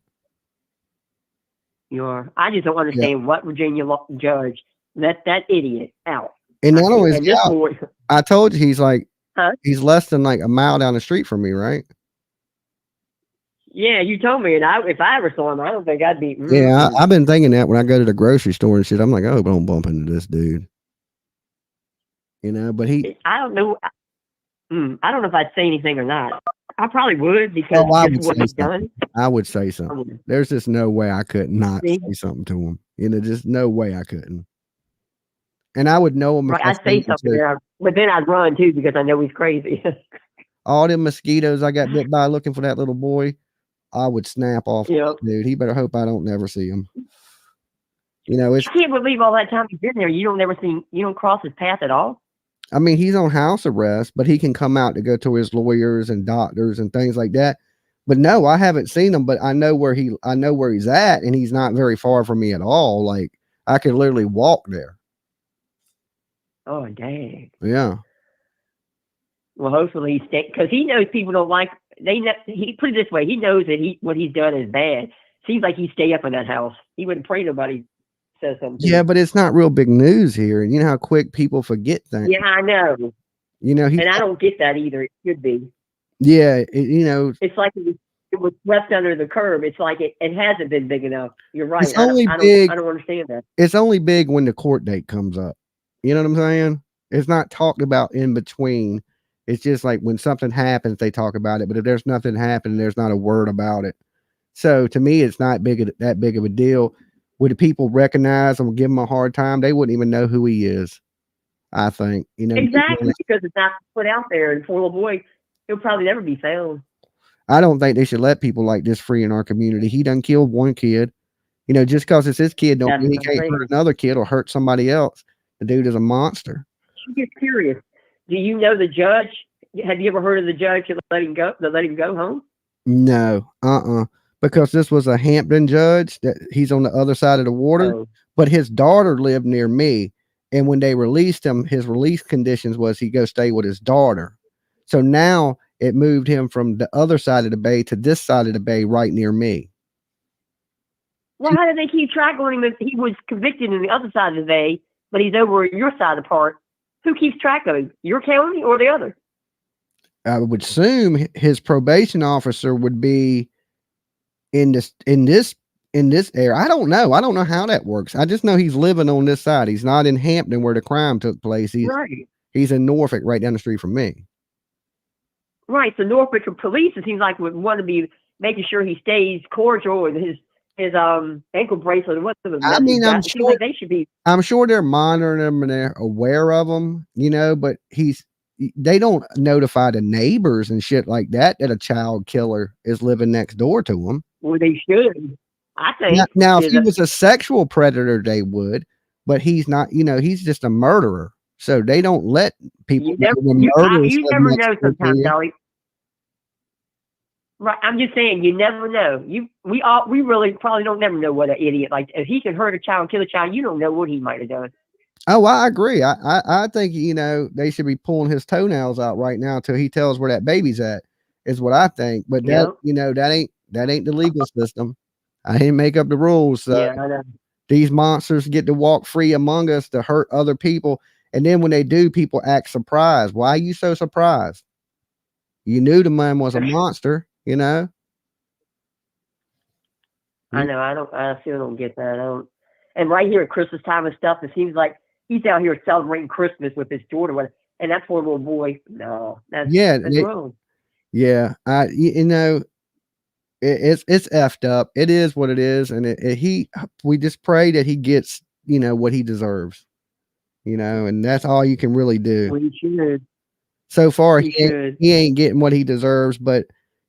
You are. I just don't understand what Virginia judge let that idiot out. And not only is he out, I told you he's less than like a mile down the street from me, right? Yeah, you told me, and if I ever saw him, I don't think I'd be. Yeah, I've been thinking that when I go to the grocery store and shit. I'm like, I hope I don't bump into this dude. You know, but I don't know. I don't know if I'd say anything or not. I probably would because what he's done. I would say something. There's just no way I could not say something to him. You know, just no way I couldn't. And I would know him. Right, I'd say something, but then I'd run too because I know he's crazy. All them mosquitoes I got bit by looking for that little boy, I would snap off. Dude, he better hope I don't never see him. You know, I can't believe all that time he's been there. You don't cross his path at all. I mean, he's on house arrest, but he can come out to go to his lawyers and doctors and things like that. But no, I haven't seen him, but I know where he's at, and he's not very far from me at all. Like I could literally walk there. Oh, dang. Yeah. Well, hopefully because he knows people don't like. He put it this way: he knows that what he's done is bad. Seems like he'd stay up in that house. He wouldn't pray nobody says something. Yeah, but it's not real big news here, and you know how quick people forget things. Yeah, I know. You know, and I don't get that either. It should be. Yeah, it's like it was swept under the curb. It's like it hasn't been big enough. You're right. It's only big. I don't understand that. It's only big when the court date comes up. You know what I'm saying? It's not talked about in between. It's just like when something happens, they talk about it. But if there's nothing happening, there's not a word about it. So to me, it's not that big of a deal. Would the people recognize him, give him a hard time? They wouldn't even know who he is. I think, you know, exactly because it's not put out there. And poor little boy, he'll probably never be found. I don't think they should let people like this free in our community. He done killed one kid. You know, just because it's his kid, don't mean he can't hurt another kid or hurt somebody else. The dude is a monster. I'm just curious. Do you know the judge? Have you ever heard of the judge that let him go home? No, because this was a Hampton judge that he's on the other side of the water, but his daughter lived near me. And when they released him, his release conditions was he go stay with his daughter. So now it moved him from the other side of the bay to this side of the bay right near me. Well, how did they keep track on him if he was convicted in the other side of the bay, but he's over your side of the park? Who keeps track of him? Your county or the other? I would assume his probation officer would be in this in this area. I don't know. I don't know how that works. I just know he's living on this side. He's not in Hampton where the crime took place. Right. He's in Norfolk, right down the street from me. Right. So Norfolk police, it seems like, would want to be making sure he stays cordial with his ankle bracelet and what's the I mean, I'm sure they should be. I'm sure they're monitoring him and they're aware of him, you know, but they don't notify the neighbors and shit like that a child killer is living next door to him. Well, they should. I think. Now if he was a sexual predator, they would, but he's not, you know, he's just a murderer. So they don't let people You never know sometimes, Dolly. Right, I'm just saying, you never know. We really probably don't never know what an idiot, like, if he can hurt a child and kill a child, you don't know what he might have done. Oh, I agree. I think, you know, they should be pulling his toenails out right now till he tells where that baby's at, is what I think. But that, you know, that ain't the legal system. I didn't make up the rules. So yeah, I know. These monsters get to walk free among us to hurt other people. And then when they do, people act surprised. Why are you so surprised? You knew the man was a monster, you know? I know. I still don't get that. And right here at Christmas time and stuff, it seems like he's out here celebrating Christmas with his daughter. And that poor little boy. No, that's wrong. Yeah. You know, it's effed up. It is what it is. And we just pray that he gets, you know, what he deserves, you know, and that's all you can really do. Well, he should. So far, he ain't getting what he deserves, but,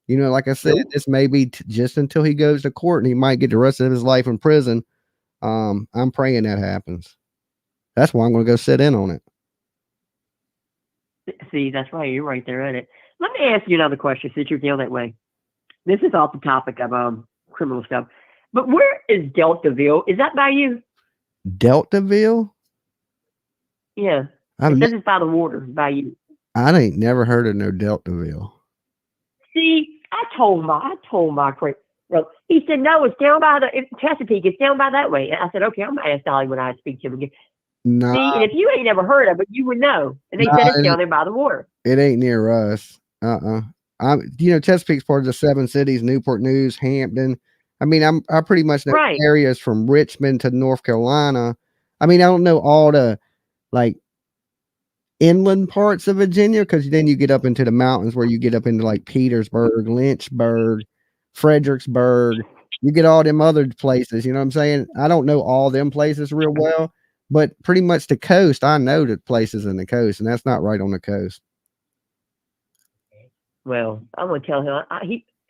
you know, like I said, this may be just until he goes to court and he might get the rest of his life in prison. I'm praying that happens. That's why I'm going to go sit in on it. See, that's right. You're right there at it. Let me ask you another question since you're feeling that way. This is off the topic of criminal stuff. But where is Deltaville? Is that by you? Deltaville? Yeah. It says it's by the water, by you. I ain't never heard of no Deltaville. See, I told my well, he said, no, it's down by the Chesapeake. It's down by that way. And I said, okay, I'm going to ask Dolly when I speak to him again. Nah, see, and if you ain't never heard of it, you would know. And they said it's down there by the water. It ain't near us. You know, Chesapeake's part of the 7 cities, Newport News, Hampton. I mean, I pretty much know areas from Richmond to North Carolina. I mean, I don't know all the, like, inland parts of Virginia, because then you get up into the mountains where you get up into like Petersburg, Lynchburg, Fredericksburg. You get all them other places, you know what I'm saying? I don't know all them places real well, but pretty much the coast, I know the places in the coast, and that's not right on the coast. Well, I'm gonna tell him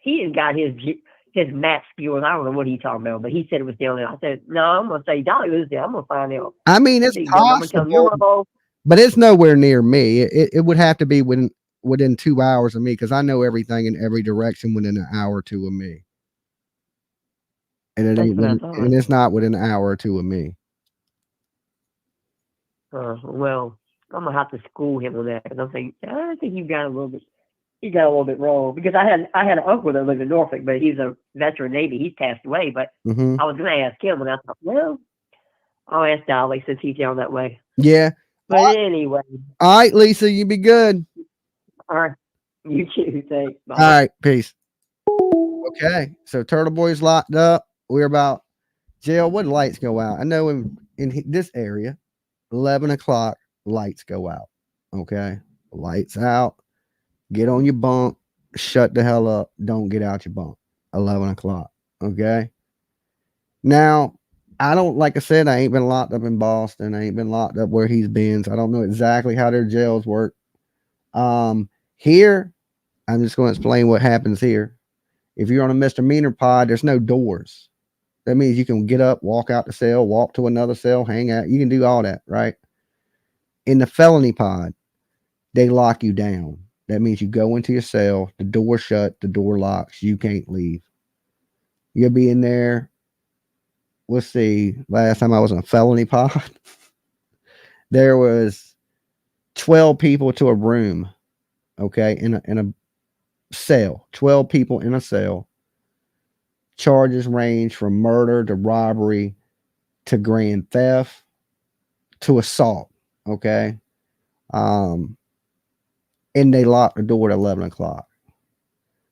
he has got his map skills. I don't know what he's talking about, but he said it was down there. I said, no, I'm gonna say Dolly lives there. I'm gonna find out. I mean, it's possible. But it's nowhere near me. It would have to be within 2 hours of me, because I know everything in every direction within an hour or two of me. And and it's not within an hour or two of me. Well, I'm gonna have to school him on that, because I think you got a little bit wrong, because I had an uncle that lived in Norfolk, but he's a veteran Navy. He's passed away, but I was gonna ask him, and I thought, well, I'll ask Dolly since he's down that way. Yeah. But anyway. All right, Lisa, you be good. All right. You too. Thanks. Bye. All right. Peace. Okay. So Turtleboy's locked up. We're about jail. What lights go out? I know in this area, 11 o'clock, lights go out. Okay. Lights out. Get on your bunk. Shut the hell up. Don't get out your bunk. 11 o'clock. Okay. Now, I don't, like I said, I ain't been locked up in Boston. I ain't been locked up where he's been. So I don't know exactly how their jails work. Here, I'm just going to explain what happens here. If you're on a misdemeanor pod, there's no doors. That means you can get up, walk out the cell, walk to another cell, hang out. You can do all that, right? In the felony pod, they lock you down. That means you go into your cell, the door shut, the door locks, you can't leave. You'll be in there. Let's see, last time I was in a felony pod, there was 12 people to a room, okay, in a cell, 12 people in a cell. Charges range from murder to robbery to grand theft to assault, okay? And they lock the door at 11 o'clock.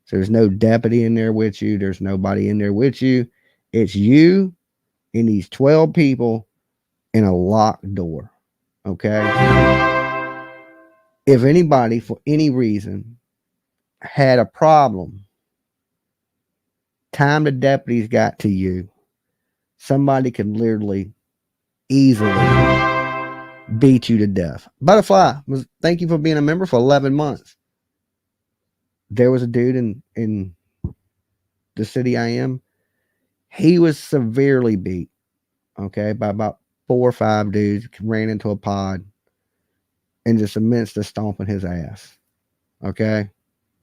So there's no deputy in there with you. There's nobody in there with you. It's you and these 12 people in a locked door. Okay. If anybody, for any reason, had a problem, time the deputies got to you, somebody could literally easily beat you to death. Butterfly, thank you for being a member for 11 months. There was a dude in the city I am. He was severely beat, okay, by about 4 or 5 dudes, ran into a pod and just immense to stomping his ass. Okay.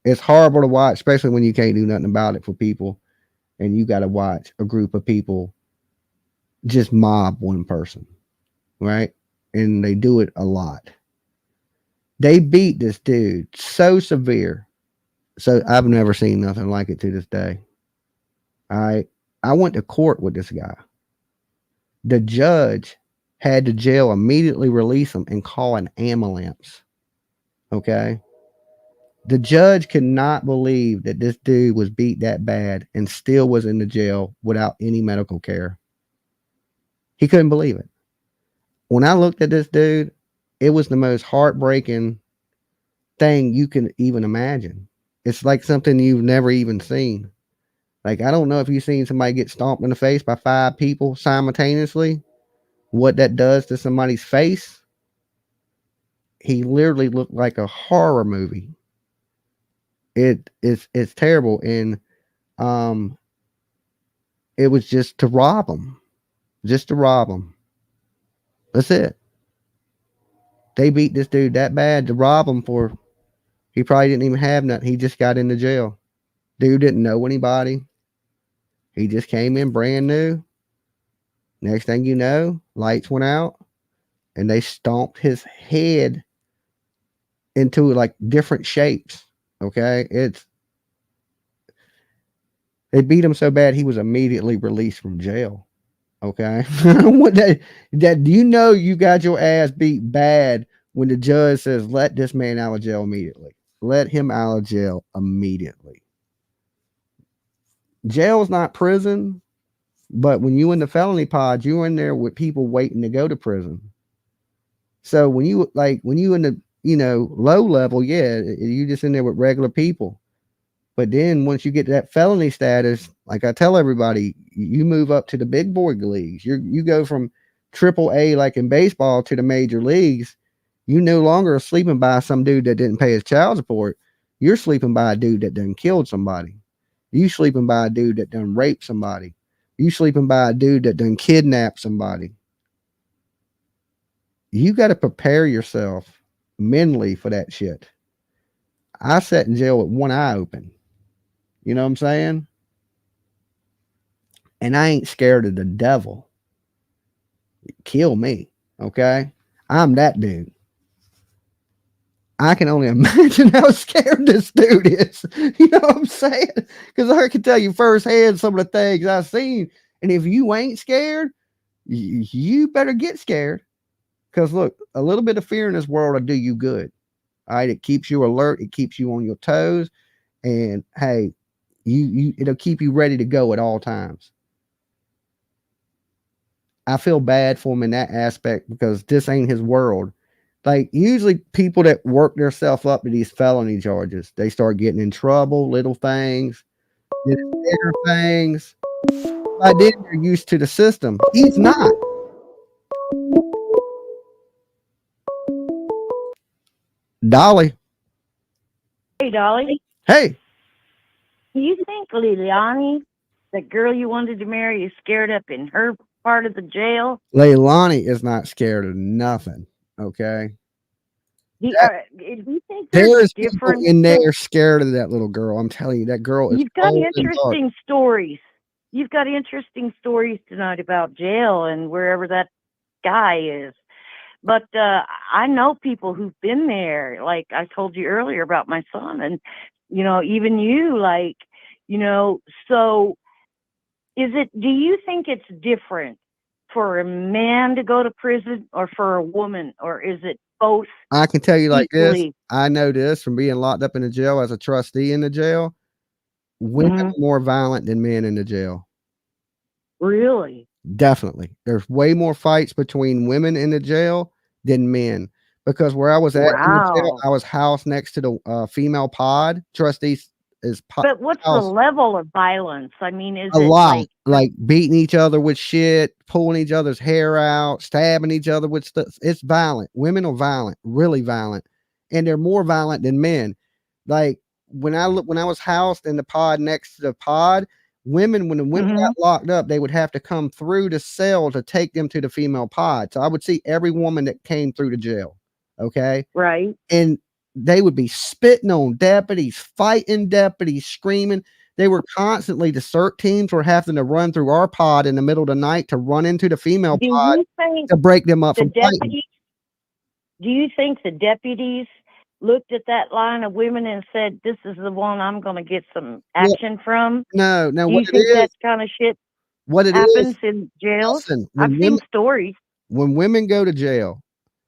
It's horrible to watch, especially when you can't do nothing about it for people and you got to watch a group of people just mob one person, right? And they do it a lot. They beat this dude so severe. So I've never seen nothing like it to this day. I went to court with this guy. The judge had the jail immediately release him and call an ambulance. Okay. The judge could not believe that this dude was beat that bad and still was in the jail without any medical care. He couldn't believe it. When I looked at this dude, it was the most heartbreaking thing you can even imagine. It's like something you've never even seen. Like, I don't know if you've seen somebody get stomped in the face by 5 people simultaneously, what that does to somebody's face. He literally looked like a horror movie. It's terrible. And it was just to rob him. Just to rob him. That's it. They beat this dude that bad to rob him for, he probably didn't even have nothing. He just got into jail. Dude didn't know anybody. He just came in brand new. Next thing you know, lights went out and they stomped his head into like different shapes. Okay. They beat him so bad he was immediately released from jail. Okay. that do you know you got your ass beat bad when the judge says let this man out of jail immediately? Let him out of jail immediately. Jail's not prison, but when you in the felony pod, you're in there with people waiting to go to prison. So when you in the low level, yeah, you just in there with regular people. But then once you get to that felony status, like I tell everybody, you move up to the big boy leagues. You go from AAA, like in baseball, to the major leagues. You no longer are sleeping by some dude that didn't pay his child support. You're sleeping by a dude that done killed somebody. You sleeping by a dude that done raped somebody. You sleeping by a dude that done kidnapped somebody. You got to prepare yourself mentally for that shit. I sat in jail with one eye open. You know what I'm saying? And I ain't scared of the devil. Kill me. Okay. I'm that dude. I can only imagine how scared this dude is. You know what I'm saying? Because I can tell you firsthand some of the things I've seen. And if you ain't scared, you better get scared. Because look, a little bit of fear in this world will do you good. All right. It keeps you alert. It keeps you on your toes. And hey, it'll keep you ready to go at all times. I feel bad for him in that aspect because this ain't his world. Like usually people that work themselves up to these felony charges, they start getting in trouble, little things, bigger things. By then they're used to the system. He's not. Dolly. Hey, Dolly. Hey. Do you think Leilani, the girl you wanted to marry, is scared up in her part of the jail? Leilani is not scared of nothing. Okay. Do you think there's people in there scared of that little girl? I'm telling you, that girl is. You've got interesting stories. You've got interesting stories tonight about jail and wherever that guy is. But I know people who've been there. Like I told you earlier about my son, and even you. Like so. Do you think it's different for a man to go to prison or for a woman, or is it both? I can tell you like equally? This. I know this from being locked up in the jail as a trustee in the jail. Women are more violent than men in the jail. Really? Definitely. There's way more fights between women in the jail than men. Because where I was at in the jail, Wow. I was housed next to the female pod. Trustees is But what's the house level of violence? I mean, is a it lot, like beating each other with shit, pulling each other's hair out, stabbing each other with stuff. It's violent. Women are violent, really violent, and they're more violent than men. Like when I was housed in the pod next to the pod, when the women Mhm. got locked up, they would have to come through the cell to take them to the female pod. So I would see every woman that came through the jail. Okay. Right. And they would be spitting on deputies, fighting deputies, screaming. They were constantly, the CERT teams were having to run through our pod in the middle of the night to run into the female Do pod you think to break them up the from fighting. deputies? Do you think the deputies looked at that line of women and said, "This is the one I'm going to get some Yeah, action from"? no, Do what you it think is, that kind of shit what it is, happens in jails? listen, I've seen stories. when women go to jail,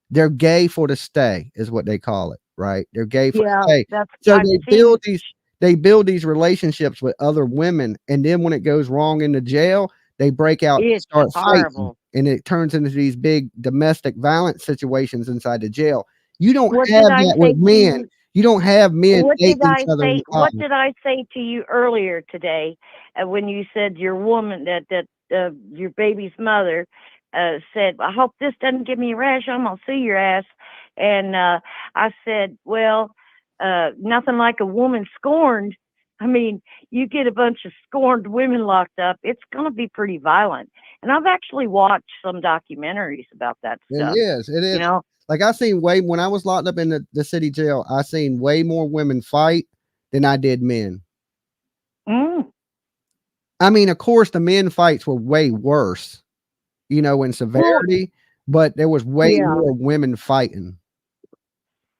they're gay for the stay, is what they call it, right? They're gay for the Yeah, stay. that's So I've seen. they build these relationships with other women, and then when it goes wrong in the jail, they break out and It's start fighting, horrible. and it turns into these big domestic violence situations inside the jail. You don't What have did I that say with to men. you? You don't have men What did dating each I other in say? the pod. What did I say to you earlier today when you said your woman that your baby's mother said, "I hope this doesn't give me a rash. I'm gonna sue your ass." And I said, "Well, nothing like a woman scorned. I mean, you get a bunch of scorned women locked up, it's gonna be pretty violent." And I've actually watched some documentaries about that stuff. It You is. know, Like I seen when I was locked up in the city jail, I seen way more women fight than I did men. mm. I mean, of course, the men fights were way worse, in Well, severity, but there was way yeah. more women fighting.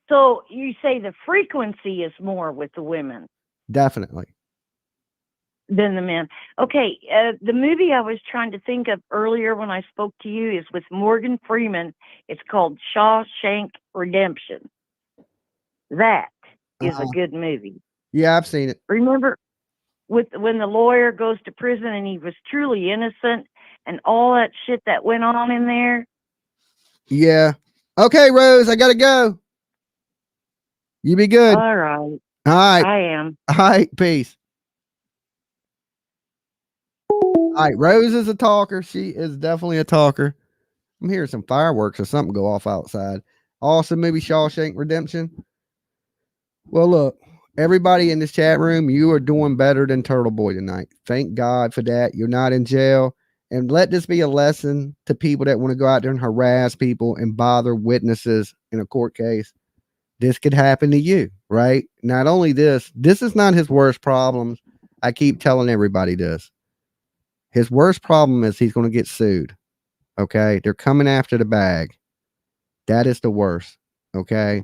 So you say the frequency is more with the women Definitely. than the men. Okay, the movie I was trying to think of earlier when I spoke to you is with Morgan Freeman. It's called Shawshank Redemption. That is a Uh-huh. good movie. Yeah, I've seen it. Remember when the lawyer goes to prison and he was truly innocent and all that shit that went on in there? Yeah. Okay, Rose, I gotta go. You be good. All right. All right. I am. All right. Peace. All right. Rose is a talker. She is definitely a talker. I'm hearing some fireworks or something go off outside. Awesome movie, Shawshank Redemption. Well, look, everybody in this chat room, you are doing better than Turtleboy tonight. Thank God for that. You're not in jail. And let this be a lesson to people that want to go out there and harass people and bother witnesses in a court case. This could happen to you, right? Not only this is not his worst problems. I keep telling everybody this. His worst problem is he's going to get sued. Okay. They're coming after the bag. That is the worst. Okay.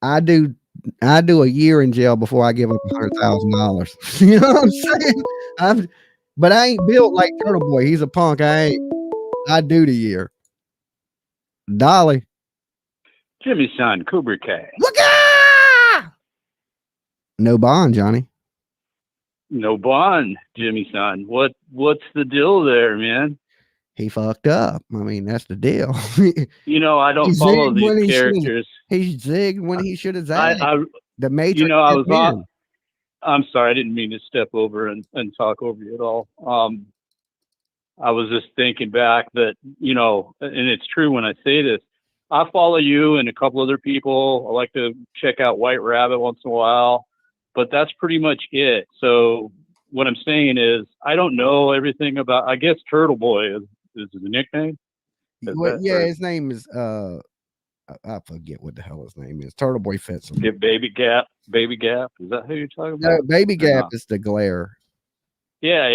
I do a year in jail before I give up $100,000. You know what I'm saying? But I ain't built like Turtleboy. He's a punk. I do the year. Dolly. Jimmy's son, Kubrick K. No bond, Johnny. No bond, Jimmy's son. What's the deal there, man? He fucked up. I mean, that's the deal. I don't follow these characters. He zigged when he should have zagged. I The Matrix. I'm sorry, I didn't mean to step over and talk over you at all. I was just thinking back that, and it's true when I say this, I follow you and a couple other people. I like to check out White Rabbit once in a while, but that's pretty much it. So what I'm saying is I don't know everything about, I guess Turtleboy is the nickname. His name is, I forget what the hell his name is. Turtleboy fits him. Baby Gap. Is that who you're talking about? No, Baby Gap is the glare. Yeah.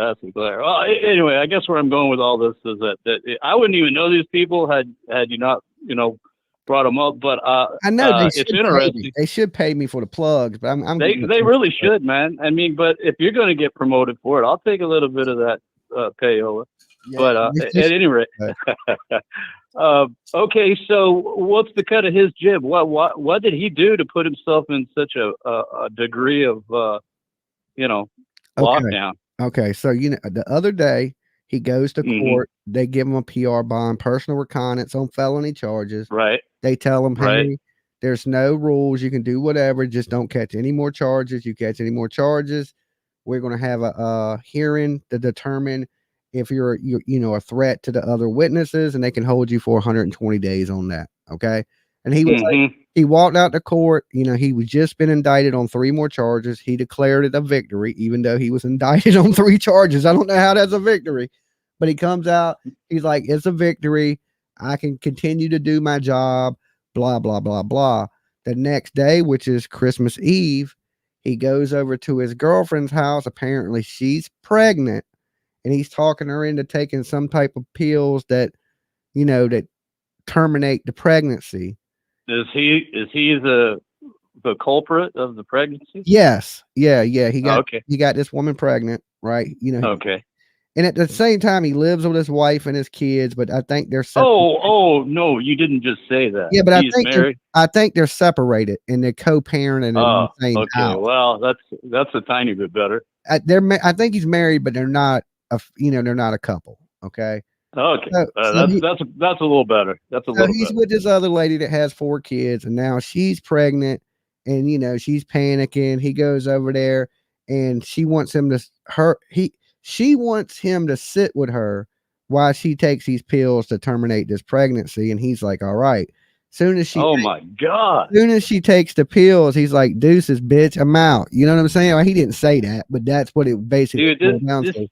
That's the glare. Well, anyway, I guess where I'm going with all this is that I wouldn't even know these people had you not, brought them up. But I know it's interesting. They should pay me for the plugs, but they really should, man. I mean, but if you're going to get promoted for it, I'll take a little bit of that payola. Yeah, but at any rate. Okay, so what's the cut of his jib? What did he do to put himself in such a degree of lockdown? Okay, so the other day he goes to Mhm. court. They give him a PR bond, personal reconnaissance on felony charges. Right. They tell him, Right. hey, there's no rules. You can do whatever. Just don't catch any more charges. You catch any more charges, we're going to have a hearing to determine if you're a threat to the other witnesses, and they can hold you for 120 days on that. Okay, and he was like, Mhm. he walked out to court. He was just been indicted on 3 more charges. He declared it a victory, even though he was indicted on 3 charges. I don't know how that's a victory, but he comes out. He's like, it's a victory. I can continue to do my job. Blah blah blah blah. The next day, which is Christmas Eve, he goes over to his girlfriend's house. Apparently, she's pregnant, and he's talking her into taking some type of pills that that terminate the pregnancy. Is he the culprit of the pregnancy? Yes. Yeah. He got Okay. this woman pregnant, right? Okay. And at the same time, he lives with his wife and his kids, but I think they're separated. Oh no, you didn't just say that. Yeah, but He's married. I think they're separated and they're co-parenting in the same okay. house. Well, that's a tiny bit better. I think he's married, but they're not they're not a couple. Okay. Okay, So that's a little better. That's a little he's better. with this other lady that has 4 kids, and now she's pregnant, and she's panicking. He goes over there, and she wants him to she wants him to sit with her while she takes these pills to terminate this pregnancy, and he's like, all right. Oh my God. Soon as she takes the pills, he's like, deuces, bitch, I'm out. You know what I'm saying? Well, he didn't say that, but that's what it basically Dude, down this to.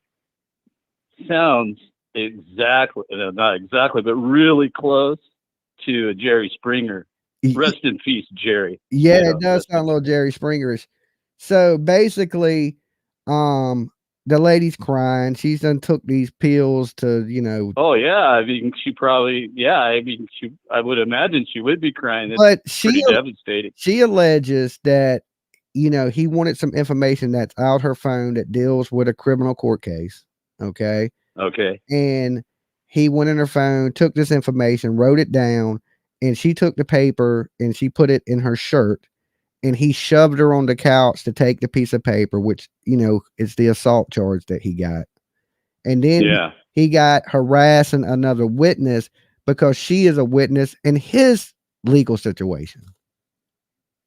sounds exactly, not exactly, but really close to Jerry Springer. Rest in peace, Jerry. Yeah, it does sound a little Jerry Springerish. So basically, the lady's crying. She's done took these pills to, Oh yeah, I mean, I would imagine she would be crying. It's but pretty devastating. She alleges that he wanted some information that's out her phone that deals with a criminal court case. Okay. And he went in her phone, took this information, wrote it down, and she took the paper and she put it in her shirt, and he shoved her on the couch to take the piece of paper, which, is the assault charge that he got. And then he got harassing another witness because she is a witness in his legal situation.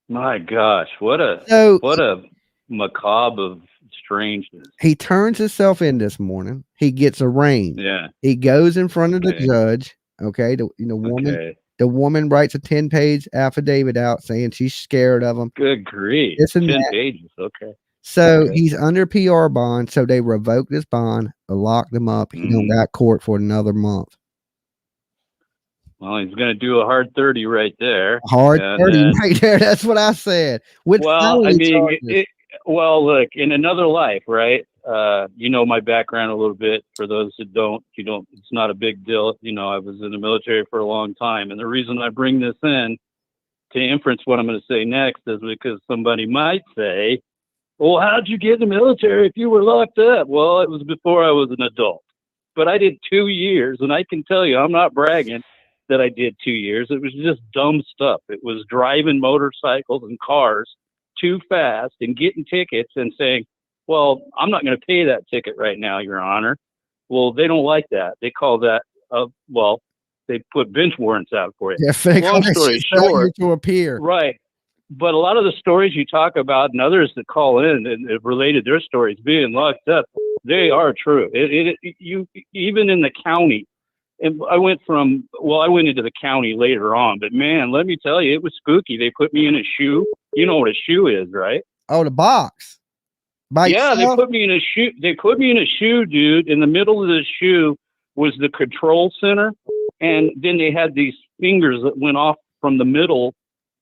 My gosh, what a macabre of strangeness. He turns himself in this morning. He gets arraigned. Yeah. He goes in front of the judge. Okay. The woman writes a 10-page affidavit out saying she's scared of him. Good grief. 10 pages. Okay. So he's under PR bond. So they revoked his bond, locked him up. He don't got court for another month. Well, he's going to do a hard 30 right there. Hard 30 right there. That's what I said. Well, I mean, look, in another life, right? My background a little bit. For those that don't, it's not a big deal. I was in the military for a long time. And the reason I bring this in to inference what I'm going to say next is because somebody might say, well, how'd you get in the military if you were locked up? Well, it was before I was an adult. But I did 2 years, and I can tell you, I'm not bragging that I did 2 years. It was just dumb stuff. It was driving motorcycles and cars too fast and getting tickets and saying, well, I'm not going to pay that ticket right now, Your Honor. Well, they don't like that. They call that, they put bench warrants out for you. Yeah, long story short, to appear. Right. But a lot of the stories you talk about and others that call in and have related their stories being locked up, they are true. You even in the county, and I went into the county later on, but man, let me tell you, it was spooky. They put me in a shoe. You know what a shoe is, right? Oh, the box. They put me in a shoe. They put me in a shoe, dude. In the middle of the shoe was the control center, and then they had these fingers that went off from the middle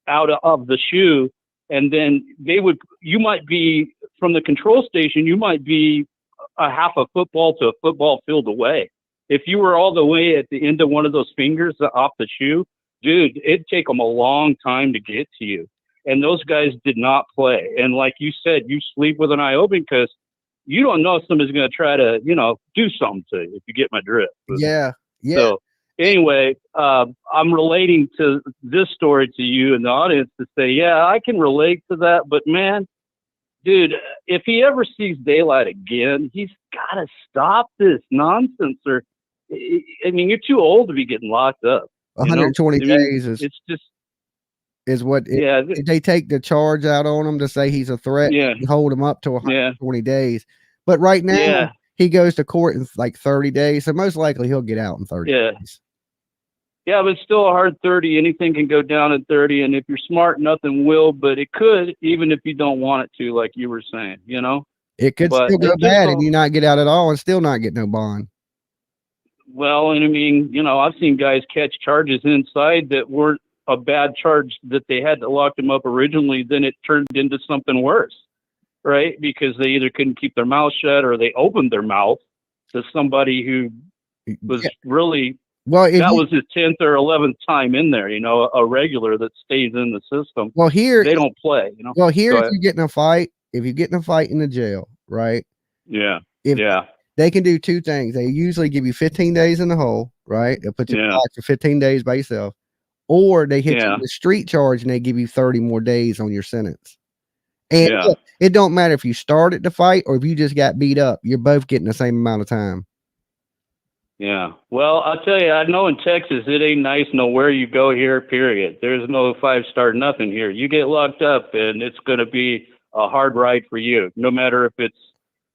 out of the shoe, and then you might be from the control station. You might be a half a football to a football field away. If you were all the way at the end of one of those fingers off the shoe, dude, it'd take them a long time to get to you. And those guys did not play. And like you said, you sleep with an eye open because you don't know if somebody's going to try to, do something to you, if you get my drift. Yeah. So anyway, I'm relating to this story to you and the audience to say, yeah, I can relate to that. But man, dude, if he ever sees daylight again, he's got to stop this nonsense. Or, I mean, you're too old to be getting locked up. 120 I mean, days it's just, is what yeah, if they take the charge out on him to say he's a threat, yeah, and hold him up to yeah, 120 days. But right now, yeah, he goes to court in like 30 days. So most likely he'll get out in 30 yeah. days. Yeah, but it's still a hard 30. Anything can go down at 30. And if you're smart, nothing will, but it could, even if you don't want it to, like you were saying, It could But still go it's just bad and you not get out at all and still not get no bond. well, and I mean, I've seen guys catch charges inside that weren't a bad charge that they had to lock them up originally. Then it turned into something worse, right? Because they either couldn't keep their mouth shut or they opened their mouth to somebody who was really, well, that was his 10th or 11th time in there, a regular that stays in the system. Well, here they don't play, Well, here, if you get in a fight, if you get in a fight in the jail, right? Yeah. If yeah. They can do two things. They usually give you 15 days in the hole, right? They'll put you in the box for 15 days by yourself. Or they hit you with a street charge and they give you 30 more days on your sentence. And look, it don't matter if you started the fight or if you just got beat up. You're both getting the same amount of time. Yeah. Well, I'll tell you, I know in Texas, it ain't nice nowhere you go here, period. There's no 5-star nothing here. You get locked up and it's going to be a hard ride for you, no matter if it's,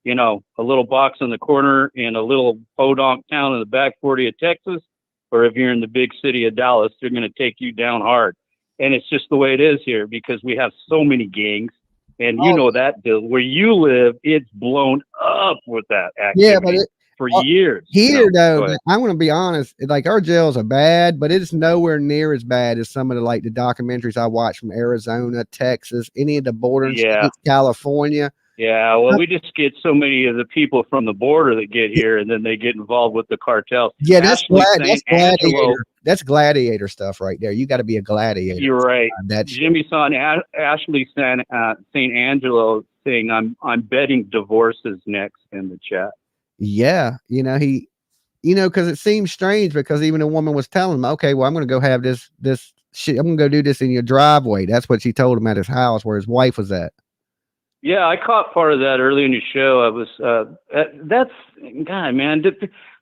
a little box in the corner in a little podunk town in the back 40 of Texas, or if you're in the big city of Dallas, they're going to take you down hard. And it's just the way it is here because we have so many gangs. And that, Bill, where you live, it's blown up with that activity for years. Here, though, I'm going to be honest, like our jails are bad, but it's nowhere near as bad as some of the documentaries I watch from Arizona, Texas, any of the border states, California. Yeah, well, we just get so many of the people from the border that get here, and then they get involved with the cartels. Yeah, that's gladiator. That's gladiator stuff right there. You got to be a gladiator. You're right. Jimmy's son, Ashley St. Angelo, saying, "I'm betting divorce is next" in the chat. Yeah, because it seems strange because even a woman was telling him, "Okay, well, I'm going to go have this shit. I'm going to go do this in your driveway." That's what she told him at his house where his wife was at. Yeah, I caught part of that early in the show. I was, that's, God, man,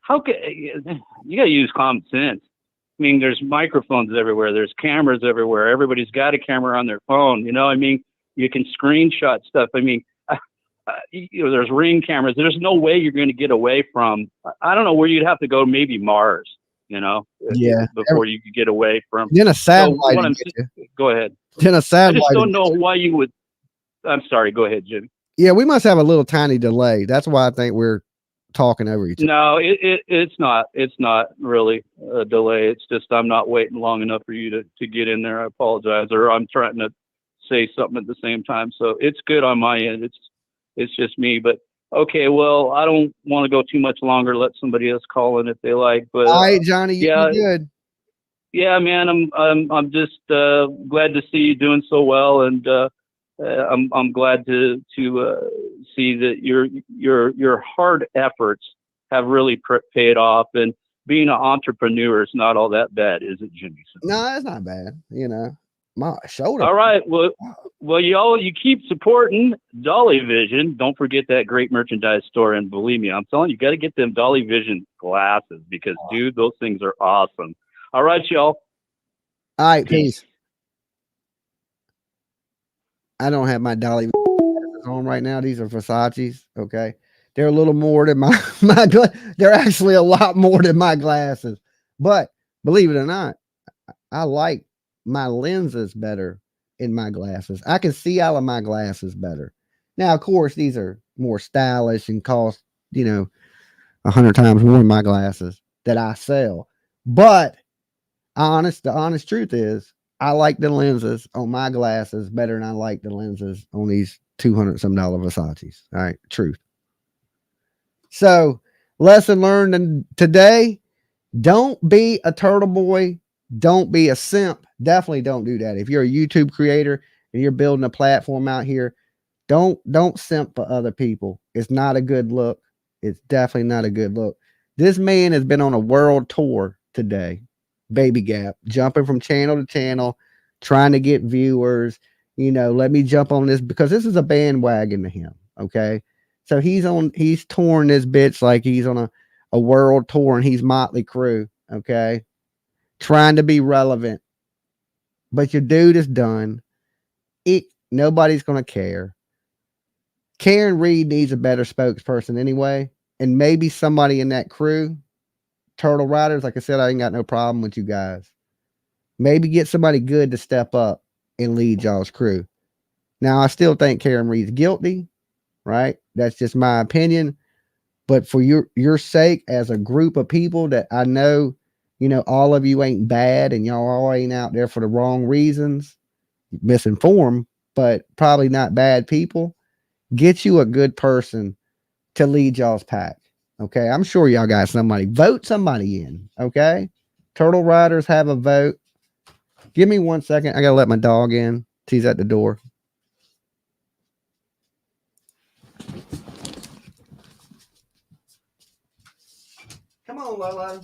how can, you got to use common sense. I mean, there's microphones everywhere. There's cameras everywhere. Everybody's got a camera on their phone. You can screenshot stuff. I mean, there's Ring cameras. There's no way you're going to get away from, I don't know where you'd have to go, maybe Mars, before you could get away from. Then a satellite. Go ahead. Then a satellite. I just don't know why you would. I'm sorry. Go ahead, Jimmy. Yeah, we must have a little tiny delay. That's why I think we're talking over each other. No, it's not. It's not really a delay. It's just I'm not waiting long enough for you to get in there. I apologize, or I'm trying to say something at the same time. So it's good on my end. It's just me. But okay, well, I don't want to go too much longer. Let somebody else call in if they like. But all right, Johnny, you're good. Yeah, man, I'm just glad to see you doing so well, and I'm glad to see that your hard efforts have really paid off, and being an entrepreneur is not all that bad, is it, Jimmy? No, it's not bad. My shoulder. All right. Well, you keep supporting Dolly Vision. Don't forget that great merchandise store, and believe me, I'm telling you, got to get them Dolly Vision glasses because, dude, those things are awesome. All right, y'all. All right, peace. I don't have my Dolly on right now. These are Versace's. Okay. They're a little more than my they're actually a lot more than my glasses. But believe it or not, I like my lenses better in my glasses. I can see out of my glasses better. Now, of course, these are more stylish and cost, 100 times more than my glasses that I sell. But the honest truth is, I like the lenses on my glasses better than I like the lenses on these $200 some Versace's. All right. Truth. So lesson learned today, don't be a turtle boy. Don't be a simp. Definitely don't do that. If you're a YouTube creator and you're building a platform out here, don't simp for other people. It's not a good look. It's definitely not a good look. This man has been on a world tour today. Baby Gap, jumping from channel to channel, trying to get viewers, let me jump on this because this is a bandwagon to him. Okay. So he's touring this bitch like he's on a world tour and he's Motley Crue. Okay. Trying to be relevant. But your dude is done. Nobody's going to care. Karen Reed needs a better spokesperson anyway. And maybe somebody in that crew, Turtle Riders, like I said, I ain't got no problem with you guys. Maybe get somebody good to step up and lead y'all's crew. Now, I still think Karen Reed's guilty, right? That's just my opinion. But for your sake, as a group of people that I know, all of you ain't bad and y'all all ain't out there for the wrong reasons, misinformed, but probably not bad people. Get you a good person to lead y'all's pack. Okay. I'm sure y'all got somebody. Vote somebody in. Okay. Turtle Riders have a vote. Give me 1 second. I got to let my dog in. He's at the door. Come on, Lolo.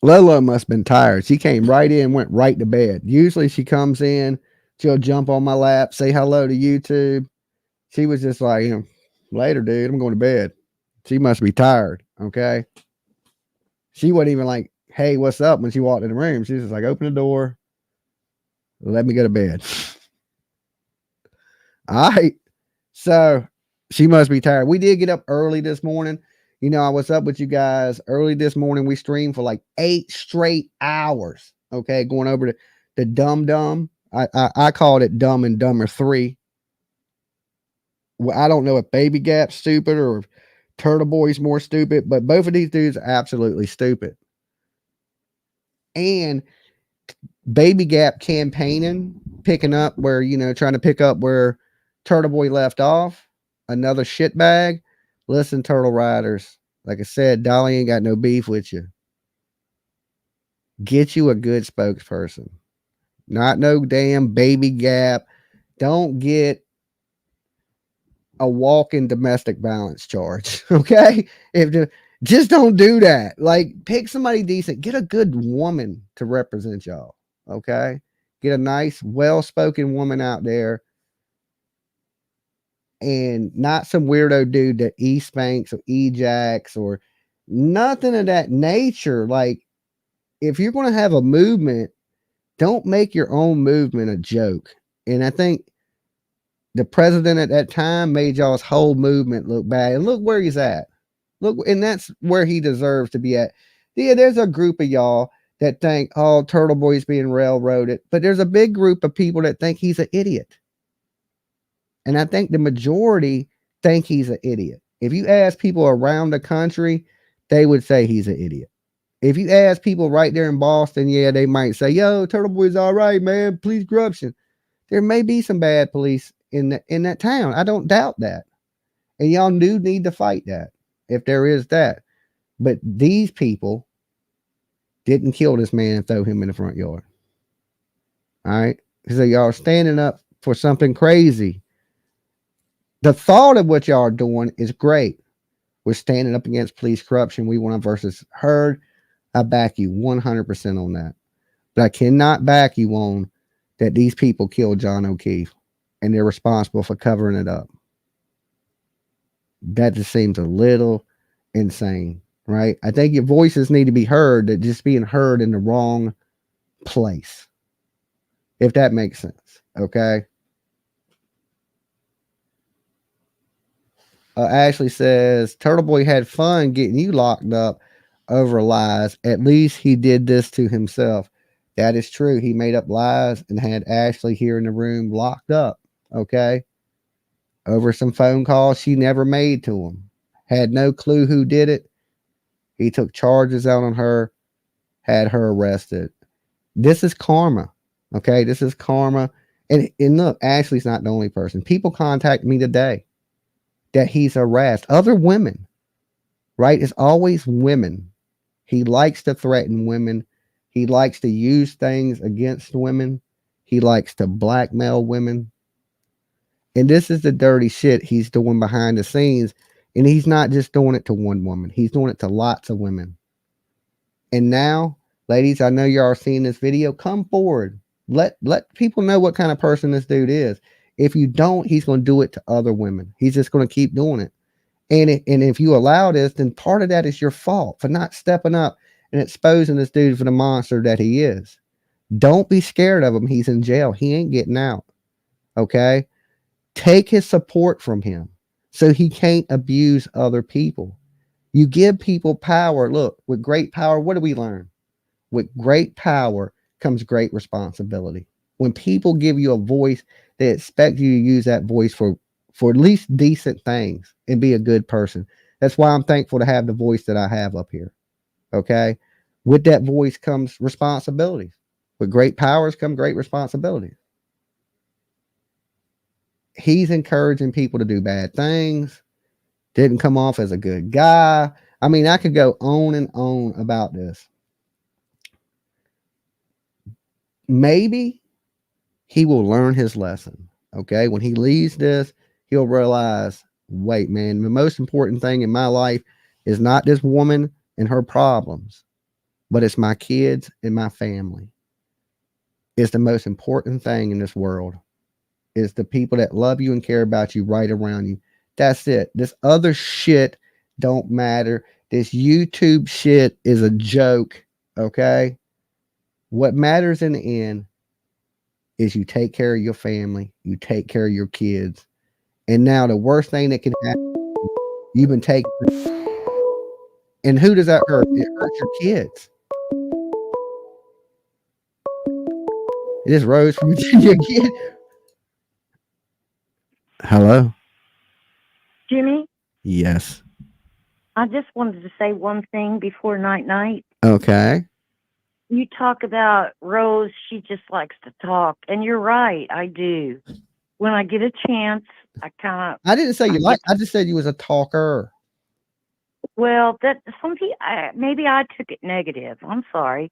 Lolo must have been tired. She came right in, went right to bed. Usually she comes in, she'll jump on my lap, say hello to YouTube. She was just like, later, dude, I'm going to bed. She must be tired. Okay. She wasn't even like, hey, what's up? When she walked in the room, she was just like, open the door. Let me go to bed. All right. So she must be tired. We did get up early this morning. I was up with you guys early this morning. We streamed for like 8 straight hours. Okay. Going over the Dumb Dumb. I called it Dumb and Dumber 3. Well, I don't know if Baby Gap's stupid or if Turtleboy's more stupid, but both of these dudes are absolutely stupid. And Baby Gap campaigning, picking up where, trying to pick up where Turtleboy left off. Another shitbag. Listen, Turtle Riders. Like I said, Dolly ain't got no beef with you. Get you a good spokesperson. Not no damn Baby Gap. Don't get a walk-in domestic violence charge. Okay? Just don't do that. Like, pick somebody decent. Get a good woman to represent y'all. Okay? Get a nice, well-spoken woman out there. And not some weirdo dude that E-spanks or E-jacks or nothing of that nature. Like, if you're going to have a movement, don't make your own movement a joke. And I think the president at that time made y'all's whole movement look bad. And look where he's at. Look, and that's where he deserves to be at. Yeah, there's a group of y'all that think, oh, Turtleboy's being railroaded. But there's a big group of people that think he's an idiot. And I think the majority think he's an idiot. If you ask people around the country, they would say he's an idiot. If you ask people right there in Boston, yeah, they might say, yo, Turtleboy's all right, man. Police corruption. There may be some bad police in that town. I don't doubt that. And y'all do need to fight that if there is that. But these people didn't kill this man and throw him in the front yard. All right. So y'all are standing up for something crazy. The thought of what y'all are doing is great. We're standing up against police corruption. We want to versus herd. I back you 100% on that. But I cannot back you on that these people killed John O'Keefe and they're responsible for covering it up. That just seems a little insane, right? I think your voices need to be heard, that just being heard in the wrong place. If that makes sense, okay? Ashley says, Turtleboy had fun getting you locked up over lies. At least he did this to himself. That is true. He made up lies and had Ashley here in the room locked up, okay? Over some phone calls she never made to him. Had no clue who did it. He took charges out on her, had her arrested. This is karma, okay? This is karma. And look, Ashley's not the only person. People contact me today that he's harassed other women, right? It's always women. He likes to threaten women. He likes to use things against women. He likes to blackmail women. And this is the dirty shit he's doing behind the scenes. And he's not just doing it to one woman. He's doing it to lots of women. And now, ladies, I know y'all are seeing this video. Come forward. Let people know what kind of person this dude is. If you don't, he's going to do it to other women. He's just going to keep doing it. And if you allow this, then part of that is your fault for not stepping up and exposing this dude for the monster that he is. Don't be scared of him. He's in jail. He ain't getting out. Okay? Take his support from him so he can't abuse other people. You give people power. Look, with great power, what do we learn? With great power comes great responsibility. When people give you a voice, they expect you to use that voice for at least decent things and be a good person. That's why I'm thankful to have the voice that I have up here. Okay? With that voice comes responsibilities. With great powers come great responsibilities. He's encouraging people to do bad things. Didn't come off as a good guy. I mean, I could go on and on about this. Maybe he will learn his lesson. Okay. When he leaves this, he'll realize, wait, man, the most important thing in my life is not this woman and her problems, but it's my kids and my family. It's the most important thing in this world. It's the people that love you and care about you right around you. That's it. This other shit don't matter. This YouTube shit is a joke. Okay. What matters in the end is you take care of your family, you take care of your kids. And now the worst thing that can happen, you've been taking. And who does that hurt? It hurts your kids. It is Rose from Virginia again. Hello? Jimmy, Yes. I just wanted to say one thing before night. Okay. You talk about Rose, she just likes to talk. And you're right, I do. When I get a chance, I didn't say you like, I just said you was a talker. Well, that some people, maybe I took it negative. I'm sorry.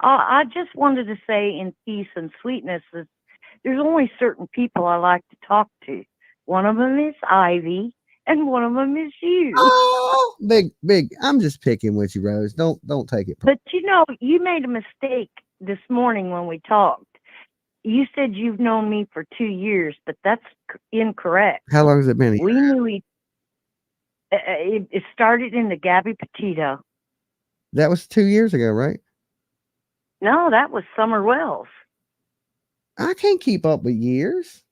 I just wanted to say in peace and sweetness that there's only certain people I like to talk to. One of them is Ivy, and one of them is you. Oh, big. I'm just picking with you, Rose. Don't take it. But you know, you made a mistake this morning when we talked. You said you've known me for 2 years, but that's incorrect. How long has it been? We knew it started in the Gabby Petito. That was 2 years ago, right? No, that was Summer Wells. I can't keep up with years.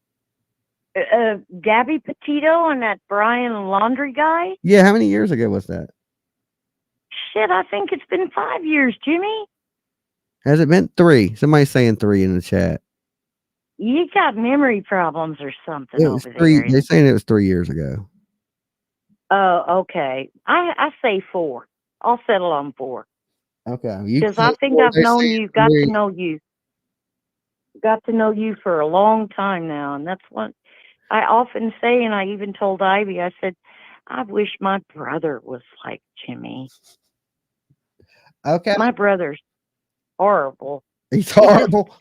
Gabby Petito and that Brian Laundry guy? Yeah, how many years ago was that? Shit, I think it's been 5 years, Jimmy. Has it been 3? Somebody's saying 3 in the chat. You got memory problems or something It was over 3. there. They're saying it was 3 years ago. Oh, okay. I say 4. I'll settle on 4. Okay. Because I think I've known you, got to know you. Got to know you for a long time now. And that's what I often say, and I even told Ivy, I said, I wish my brother was like Jimmy. Okay. My brother's horrible. He's horrible.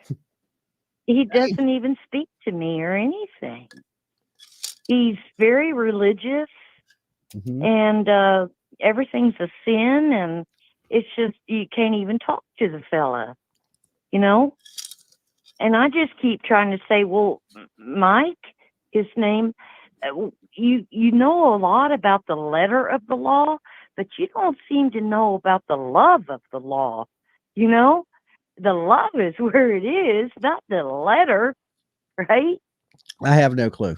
He doesn't even speak to me or anything. He's very religious, and everything's a sin, and it's just, you can't even talk to the fella, you know? And I just keep trying to say, well, Mike, his name, you know a lot about the letter of the law, but you don't seem to know about the love of the law. You know, the love is where it is, not the letter, right? I have no clue.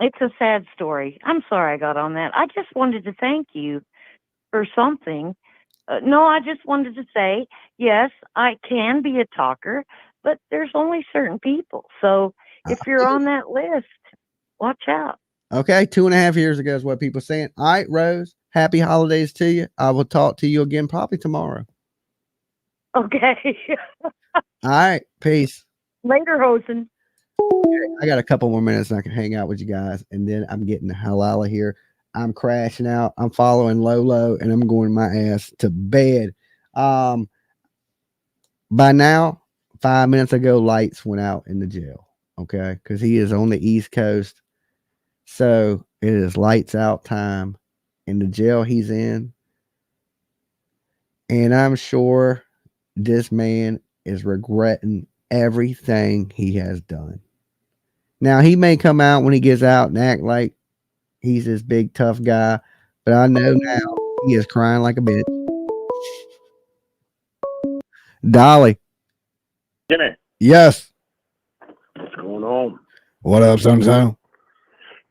It's a sad story. I'm sorry I got on that. I just wanted to thank you for something. No, I just wanted to say, yes, I can be a talker, but there's only certain people. So if you're on that list, watch out. Okay, 2.5 years ago is what people are saying. All right, Rose, happy holidays to you. I will talk to you again probably tomorrow. Okay. All right, peace. Later, Hosen. I got a couple more minutes and I can hang out with you guys, and then I'm getting the hell out of here. I'm crashing out. I'm following Lolo, and I'm going my ass to bed. By now, 5 minutes ago, lights went out in the jail. Okay, because he is on the East Coast. So It is lights out time in the jail he's in. And I'm sure this man is regretting everything he has done. Now, he may come out when he gets out and act like he's this big tough guy, but I know now he is crying like a bitch. Dolly. Jimmy, Yes. what's going on? What up, son?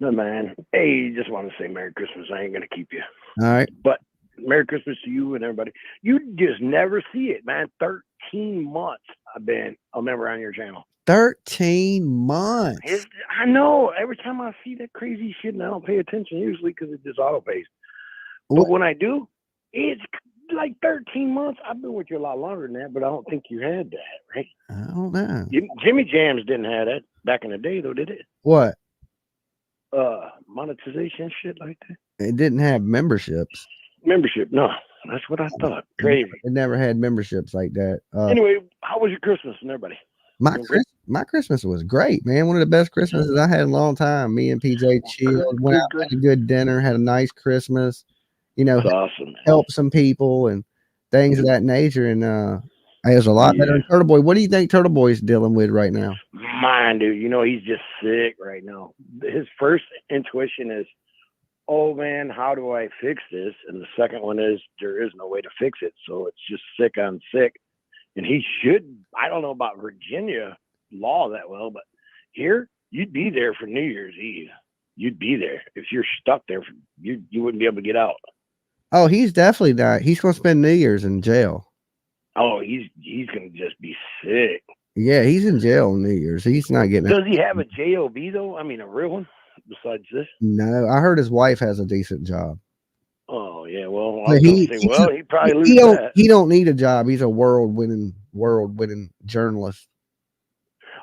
No, man. Hey, just want to say Merry Christmas. I ain't going to keep you. All right. But Merry Christmas to you and everybody. You just never see it, man. 13 months I've been a member on your channel. 13 months. I know. Every time I see that crazy shit, and I don't pay attention usually because it just auto-pays. But when I do, it's like 13 months. I've been with you a lot longer than that, but I don't think you had that, right? I don't know. Jimmy Jams didn't have that back in the day, though, did it? What? Monetization, shit like that. It didn't have memberships. Membership, no. That's what I thought. Crazy. It never had memberships like that. Anyway, how was your Christmas and everybody? My Christmas was great, man. One of the best Christmases I had in a long time. Me and PJ chilled, went out, had a good dinner, had a nice Christmas. You know, awesome, helped some people and things of that nature. And it was a lot better than Turtleboy. What do you think Turtleboy's dealing with right now? Mine, dude. You know, he's just sick right now. His first intuition is, oh man, how do I fix this? And the second one is, there is no way to fix it. So it's just sick on sick. And he should, I don't know about Virginia law that well, but here, you'd be there for New Year's Eve. You'd be there. If you're stuck there, you wouldn't be able to get out. Oh, he's definitely not. He's going to spend New Year's in jail. Oh, he's going to just be sick. Yeah, he's in jail on New Year's. He's not getting Does he have a JOB, though? I mean, a real one besides this? No, I heard his wife has a decent job. Oh, yeah. Well, he probably loses that. He don't need a job. He's a world-winning journalist.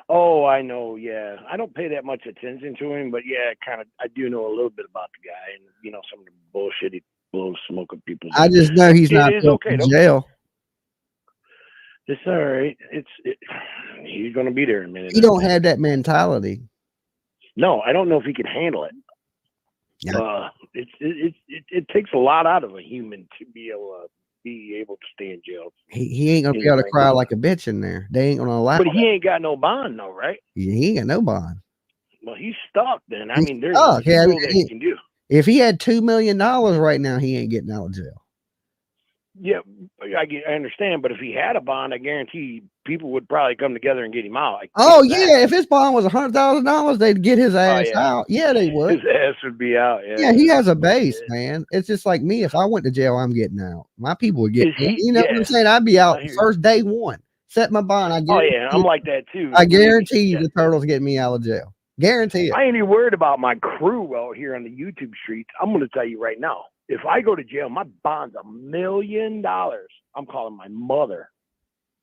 Oh, I know. Yeah, I don't pay that much attention to him, but yeah, I do know a little bit about the guy and some of the bullshit he blows smoke at people. I just know he's not okay, in jail. It's all right. He's gonna be there in a minute. He don't have that mentality. No, I don't know if he can handle it. Yeah. It takes a lot out of a human to be able to stay in jail. He ain't gonna be able to cry like a bitch in there. They ain't gonna allow. But he ain't got no bond, though, right? He ain't got no bond. Well, he's stuck. Then I mean, there's nothing that he can do. If he had $2 million right now, he ain't getting out of jail. Yeah, I understand, but if he had a bond, I guarantee people would probably come together and get him out. If his bond was $100,000, they'd get his ass out. Yeah, they would. His ass would be out. Yeah, he has a base, man. It's just like me. If I went to jail, I'm getting out. My people would get. You know what I'm saying? I'd be out first day one. Set my bond. I'm like that too. I guarantee you, the Turtles get me out of jail. Guarantee it. I ain't even worried about my crew out here on the YouTube streets. I'm going to tell you right now. If I go to jail, my bond's $1 million. I'm calling my mother,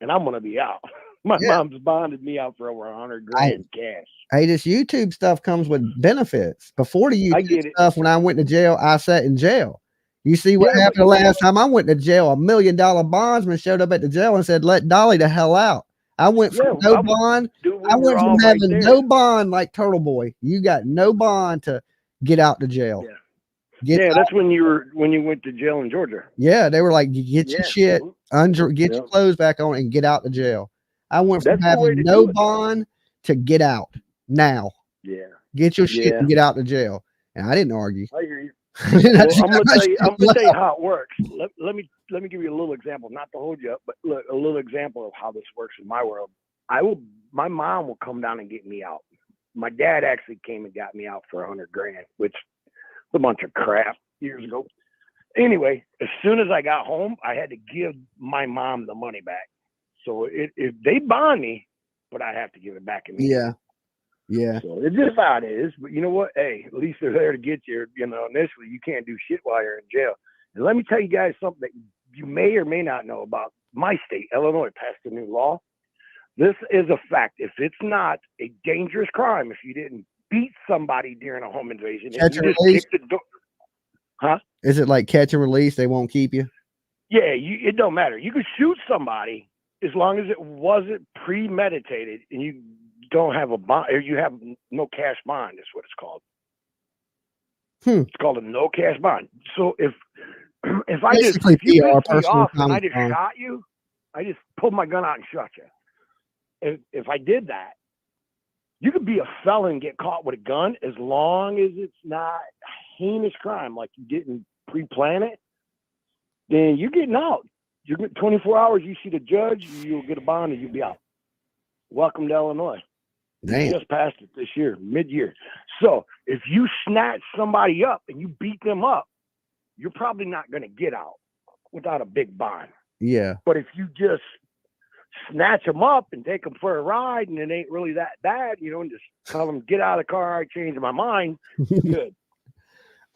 and I'm going to be out. My mom's bonded me out for over $100,000 cash. Hey, this YouTube stuff comes with benefits. Before the YouTube stuff, when I went to jail, I sat in jail. You see what happened the last time I went to jail? $1 million bondsman showed up at the jail and said, "Let Dolly the hell out." I went from no bond. I went from having no bond like Turtleboy. You got no bond to get out to jail. Yeah. That's when you went to jail in Georgia. Yeah, they were like, get your shit, get your clothes back on, and get out to jail. I went from having no bond to get out now. Yeah, get your shit and get out to jail. And I didn't argue. I hear you. Well, I'm gonna tell you how it works. Let me give you a little example, not to hold you up, but look, a little example of how this works in my world. My mom will come down and get me out. My dad actually came and got me out for $100,000, which a bunch of crap years ago. Anyway, as soon as I got home, I had to give my mom the money back. So if they bond me, but I have to give it back immediately. Yeah. So it's just how it is. But you know what? Hey, at least they're there to get you. Initially you can't do shit while you're in jail. And let me tell you guys something that you may or may not know about my state. Illinois passed a new law. This is a fact. If it's not a dangerous crime, if you didn't beat somebody during a home invasion, catch and release. Is it like catch and release? They won't keep you? Yeah, it don't matter. You could shoot somebody as long as it wasn't premeditated and you don't have a bond, or you have no cash bond, is what it's called. It's called a no cash bond. So if I Basically, if you PR, pissed me personal off and I finance just bond. shot you, I just pulled my gun out and shot you. If I did that, you could be a felon and get caught with a gun as long as it's not a heinous crime, like you didn't pre-plan it. Then you're getting out. You get 24 hours. You see the judge, you'll get a bond, and you'll be out. Welcome to Illinois. Damn. We just passed it this year, mid-year. So if you snatch somebody up and you beat them up, you're probably not going to get out without a big bond. Yeah. But if you just snatch them up and take them for a ride and it ain't really that bad, you know, and just tell them, get out of the car, I changed my mind, good.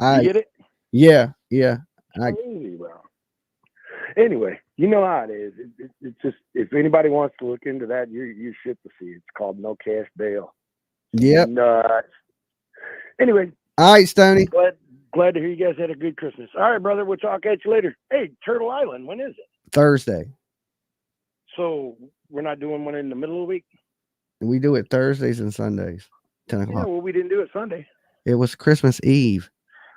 You get it? Yeah. Yeah. Crazy, bro. Anyway, you know how it is. It's just, if anybody wants to look into that, you should to see. It's called no cash bail. Yep. Nuts. Anyway. All right, Stoney. Glad to hear you guys had a good Christmas. All right, brother. We'll talk at you later. Hey, Turtle Island, when is it? Thursday. So we're not doing one in the middle of the week? We do it Thursdays and Sundays, 10 Yeah, o'clock. well, we didn't do it Sunday. It was Christmas Eve.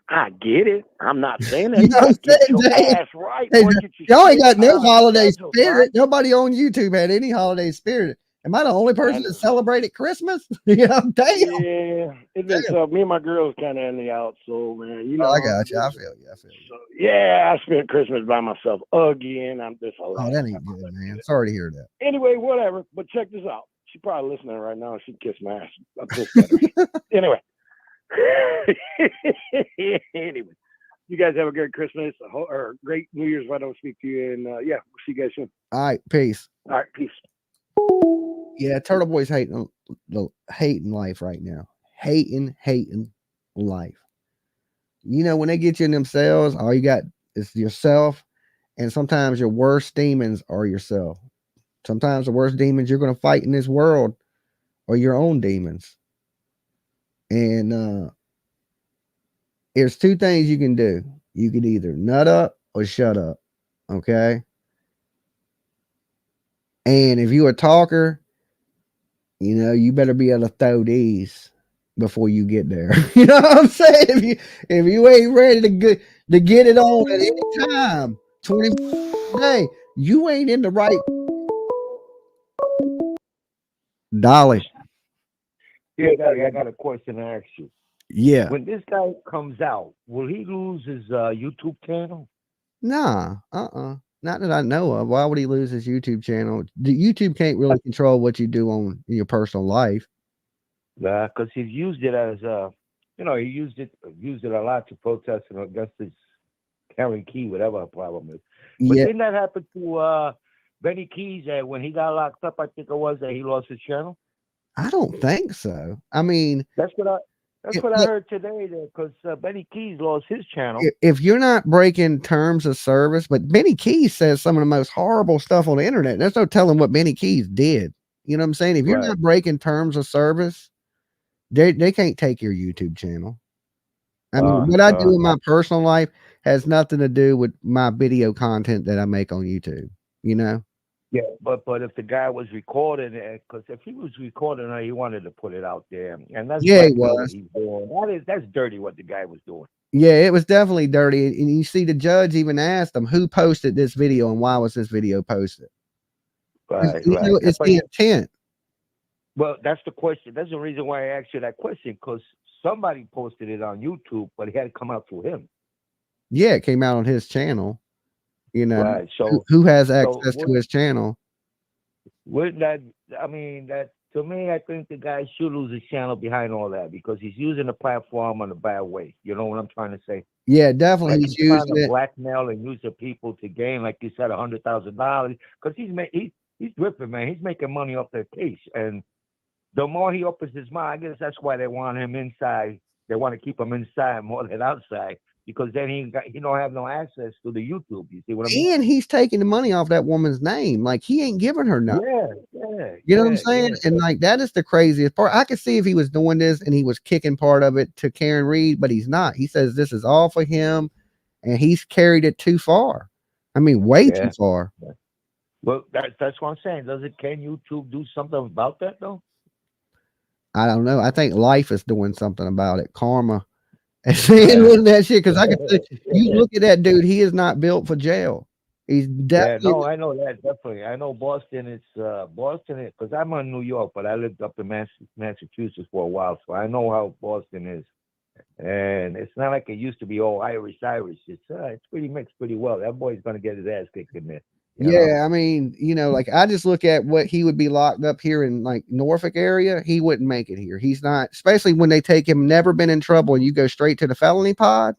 I get it. I'm not saying that. You know what I'm Get saying, your Dave? ass right. Hey, Boy, get your y'all ain't shit got no out. holiday That's okay. spirit. Nobody on YouTube had any holiday spirit. Am I the only person that celebrated Christmas? Yeah, damn. Yeah, it's been so. Me and my girl's kind of in the out, so man, you know. I got you. I feel you. So, yeah, I spent Christmas by myself again. I'm just. Oh, that ain't good, man. Sorry to hear that. Anyway, whatever. But check this out. She's probably listening right now. She kissed my ass. I'm pissed at her. Anyway. Anyway, you guys have a great Christmas or great New Year's if I don't speak to you. And yeah, we'll see you guys soon. All right, peace. All right, peace. Yeah, Turtleboy's hating life right now. Hating life. You know, when they get you in themselves, all you got is yourself. And sometimes your worst demons are yourself. Sometimes the worst demons you're going to fight in this world are your own demons. And there's two things you can do. You can either nut up or shut up. Okay. And if you're a talker, you know, you better be able to throw these before you get there. You know what I'm saying? If you ain't ready to get it on at any time, 24 day, you ain't in the right. Dolly. Yeah, I got a question to ask you. Yeah. When this guy comes out, will he lose his YouTube channel? Nah. Not that I know of. Why would he lose his YouTube channel? The YouTube can't really control what you do in your personal life. Yeah, because he's used it as he used it a lot to protest against this Karen Key, whatever her problem is. But Yeah. didn't that happen to Benny Keys when he got locked up? I think it was that he lost his channel. I don't think so. I mean, That's what I heard today. Because Benny Keys lost his channel. If you're not breaking terms of service, but Benny Keys says some of the most horrible stuff on the internet. There's no telling what Benny Keys did. You know what I'm saying? If you're Right. not breaking terms of service, they can't take your YouTube channel. I mean, what I do in my personal life has nothing to do with my video content that I make on YouTube. You know? Yeah, but if the guy was recording it, because if he was recording it, he wanted to put it out there, and that's Yeah, he what was. he's doing. That's dirty what the guy was doing. Yeah, it was definitely dirty. And you see, the judge even asked him who posted this video and why was this video posted. Right, You know, it's the intent. Well, that's the question. That's the reason why I asked you that question, because somebody posted it on YouTube, but it had to come out through him. Yeah, it came out on his channel. You know, Right. So who has access to his channel? Wouldn't that? I mean, that to me, I think the guy should lose his channel behind all that because he's using the platform in a bad way. You know what I'm trying to say? Yeah, definitely. Like he's trying using to it. blackmail and use the people to gain, like you said, $100,000 because he's dripping, man. He's making money off their case, and the more he opens his mouth, I guess that's why they want him inside. They want to keep him inside more than outside. Because then he don't have no access to the YouTube. You see what I mean? And he's taking the money off that woman's name. Like, he ain't giving her nothing. Yeah. You know what I'm saying? Yeah. And like, that is the craziest part. I could see if he was doing this and he was kicking part of it to Karen Reed, but he's not. He says this is all for him, and he's carried it too far. I mean, way too far. Yeah. Well, that's what I'm saying. Can YouTube do something about that though? I don't know. I think life is doing something about it. Karma and seeing that shit. Because I can say, you look at that dude, he is not built for jail. He's Yeah, definitely no, I know that definitely. I know Boston. Boston because I'm in New York, but I lived up in Massachusetts for a while, so I know how Boston is. And it's not like it used to be all Irish. It's pretty mixed pretty well. That boy's gonna get his ass kicked in there. You know? yeah. I mean, like I just look at what he would be locked up here in like Norfolk area. He wouldn't make it here. He's not, especially when they take him, never been in trouble, and you go straight to the felony pod.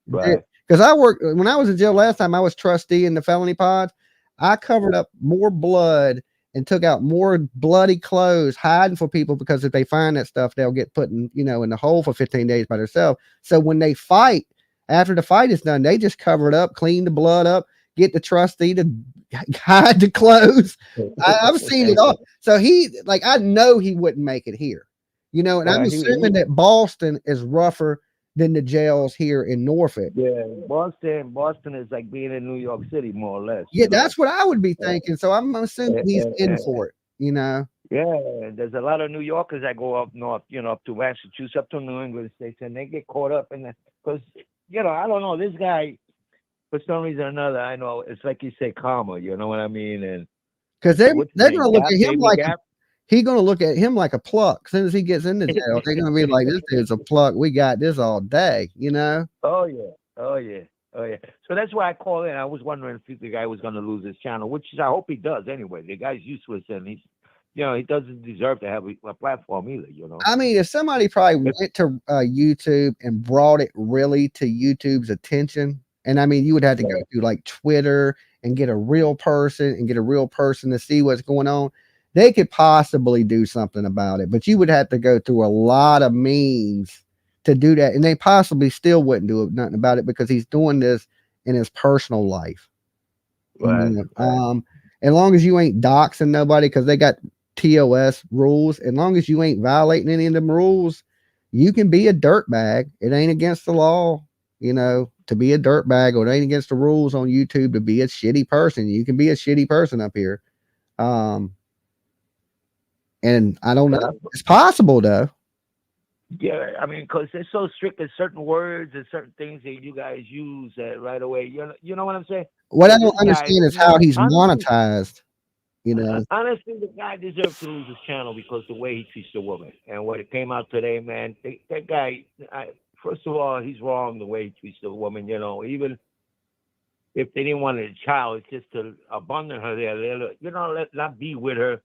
Right. Because I worked when I was in jail last time, I was trustee in the felony pods. I covered up more blood and took out more bloody clothes hiding for people, because if they find that stuff, they'll get put in, in the hole for 15 days by themselves. So when they fight, after the fight is done, they just cover it up, clean the blood up, get the trustee to hide the clothes. I've seen it all. So I know he wouldn't make it here, and I'm assuming that Boston is rougher than the jails here in Norfolk. Yeah, Boston is like being in New York City, more or less. Yeah, that's what I would be thinking. So I'm assuming he's in for it, Yeah, there's a lot of New Yorkers that go up north, up to Massachusetts, up to New England states, and they get caught up in that because, I don't know, this guy, for some reason or another, I know it's like you say, karma, you know what I mean? And because they're going to look at him like he's going to look at him like a pluck. As soon as he gets into jail, they're going to be like, this dude's a pluck. We got this all day, Oh yeah. So that's why I called in. I was wondering if the guy was going to lose his channel, which I hope he does anyway. The guy's useless, and he's, he doesn't deserve to have a platform either. I mean, if somebody probably went to YouTube and brought it really to YouTube's attention, and I mean, you would have to go through like Twitter and get a real person to see what's going on. They could possibly do something about it, but you would have to go through a lot of means to do that, and they possibly still wouldn't do nothing about it because he's doing this in his personal life. Right. As long as you ain't doxing nobody, because they got TOS rules, as long as you ain't violating any of them rules, you can be a dirtbag. It ain't against the law, to be a dirtbag, or it ain't against the rules on YouTube to be a shitty person. You can be a shitty person up here. And I don't know. It's possible though. Yeah, I mean, because they're so strict at certain words and certain things that you guys use right away. You know what I'm saying? What I don't understand is how he's monetized. Honestly, the guy deserves to lose his channel because the way he treats the woman. And what it came out today, man, that guy, first of all, he's wrong the way he treats the woman. Even if they didn't want a child, it's just to abandon her there. Not be with her.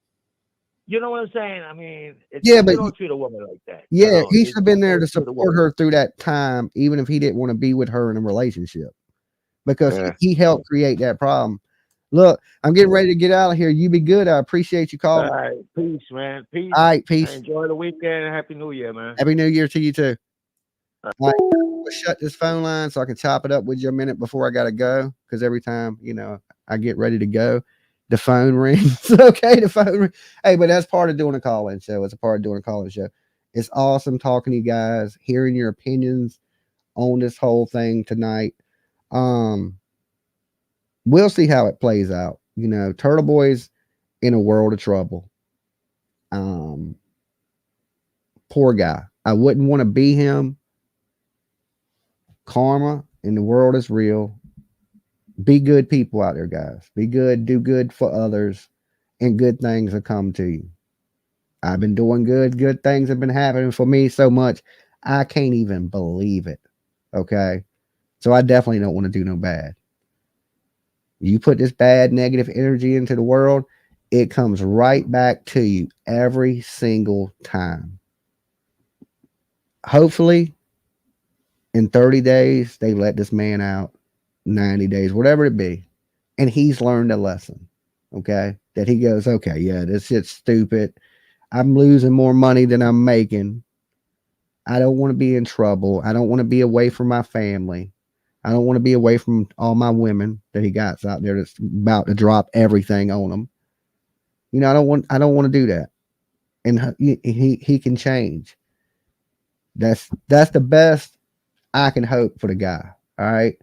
You know what I'm saying? I mean, but you don't treat a woman like that. Yeah, he should have been there to support her through that time, even if he didn't want to be with her in a relationship, because he helped create that problem. Look, I'm getting ready to get out of here. You be good. I appreciate you calling. All right, peace, man. Peace. All right, peace. Enjoy the weekend. Happy New Year, man. Happy New Year to you too. All right, we'll shut this phone line so I can chop it up with you a minute before I gotta go. Because every time I get ready to go, the phone rings. Okay, the phone rings. Hey, but that's part of doing a call-in show. It's a part of doing a call-in show. It's awesome talking to you guys, hearing your opinions on this whole thing tonight. We'll see how it plays out. Turtleboy's in a world of trouble. Poor guy. I wouldn't want to be him. Karma in the world is real. Be good people out there, guys. Be good, do good for others, and good things will come to you. I've been doing good. Good things have been happening for me so much, I can't even believe it. Okay? So I definitely don't want to do no bad. You put this bad, negative energy into the world, it comes right back to you every single time. Hopefully, in 30 days, they let this man out. 90 days, whatever it be, and he's learned a lesson. Okay, that he goes, okay, yeah, this shit's stupid. I'm losing more money than I'm making. I don't want to be in trouble. I don't want to be away from my family. I don't want to be away from all my women that he got out there that's about to drop everything on them. I don't want to do that. And he can change. That's the best I can hope for the guy. All right.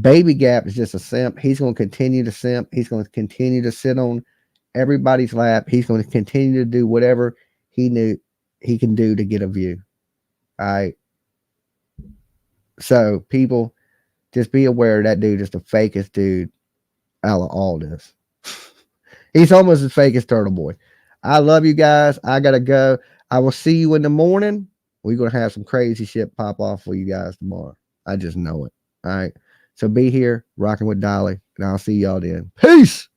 Baby Gap is just a simp. He's going to continue to simp. He's going to continue to sit on everybody's lap. He's going to continue to do whatever he knew he can do to get a view. All right. So people, just be aware that dude is the fakest dude out of all this. He's almost as fake as Turtleboy. I love you guys. I gotta go. I will see you in the morning. We're gonna have some crazy shit pop off for you guys tomorrow. I just know it. All right. So be here, rocking with Dolly, and I'll see y'all then. Peace.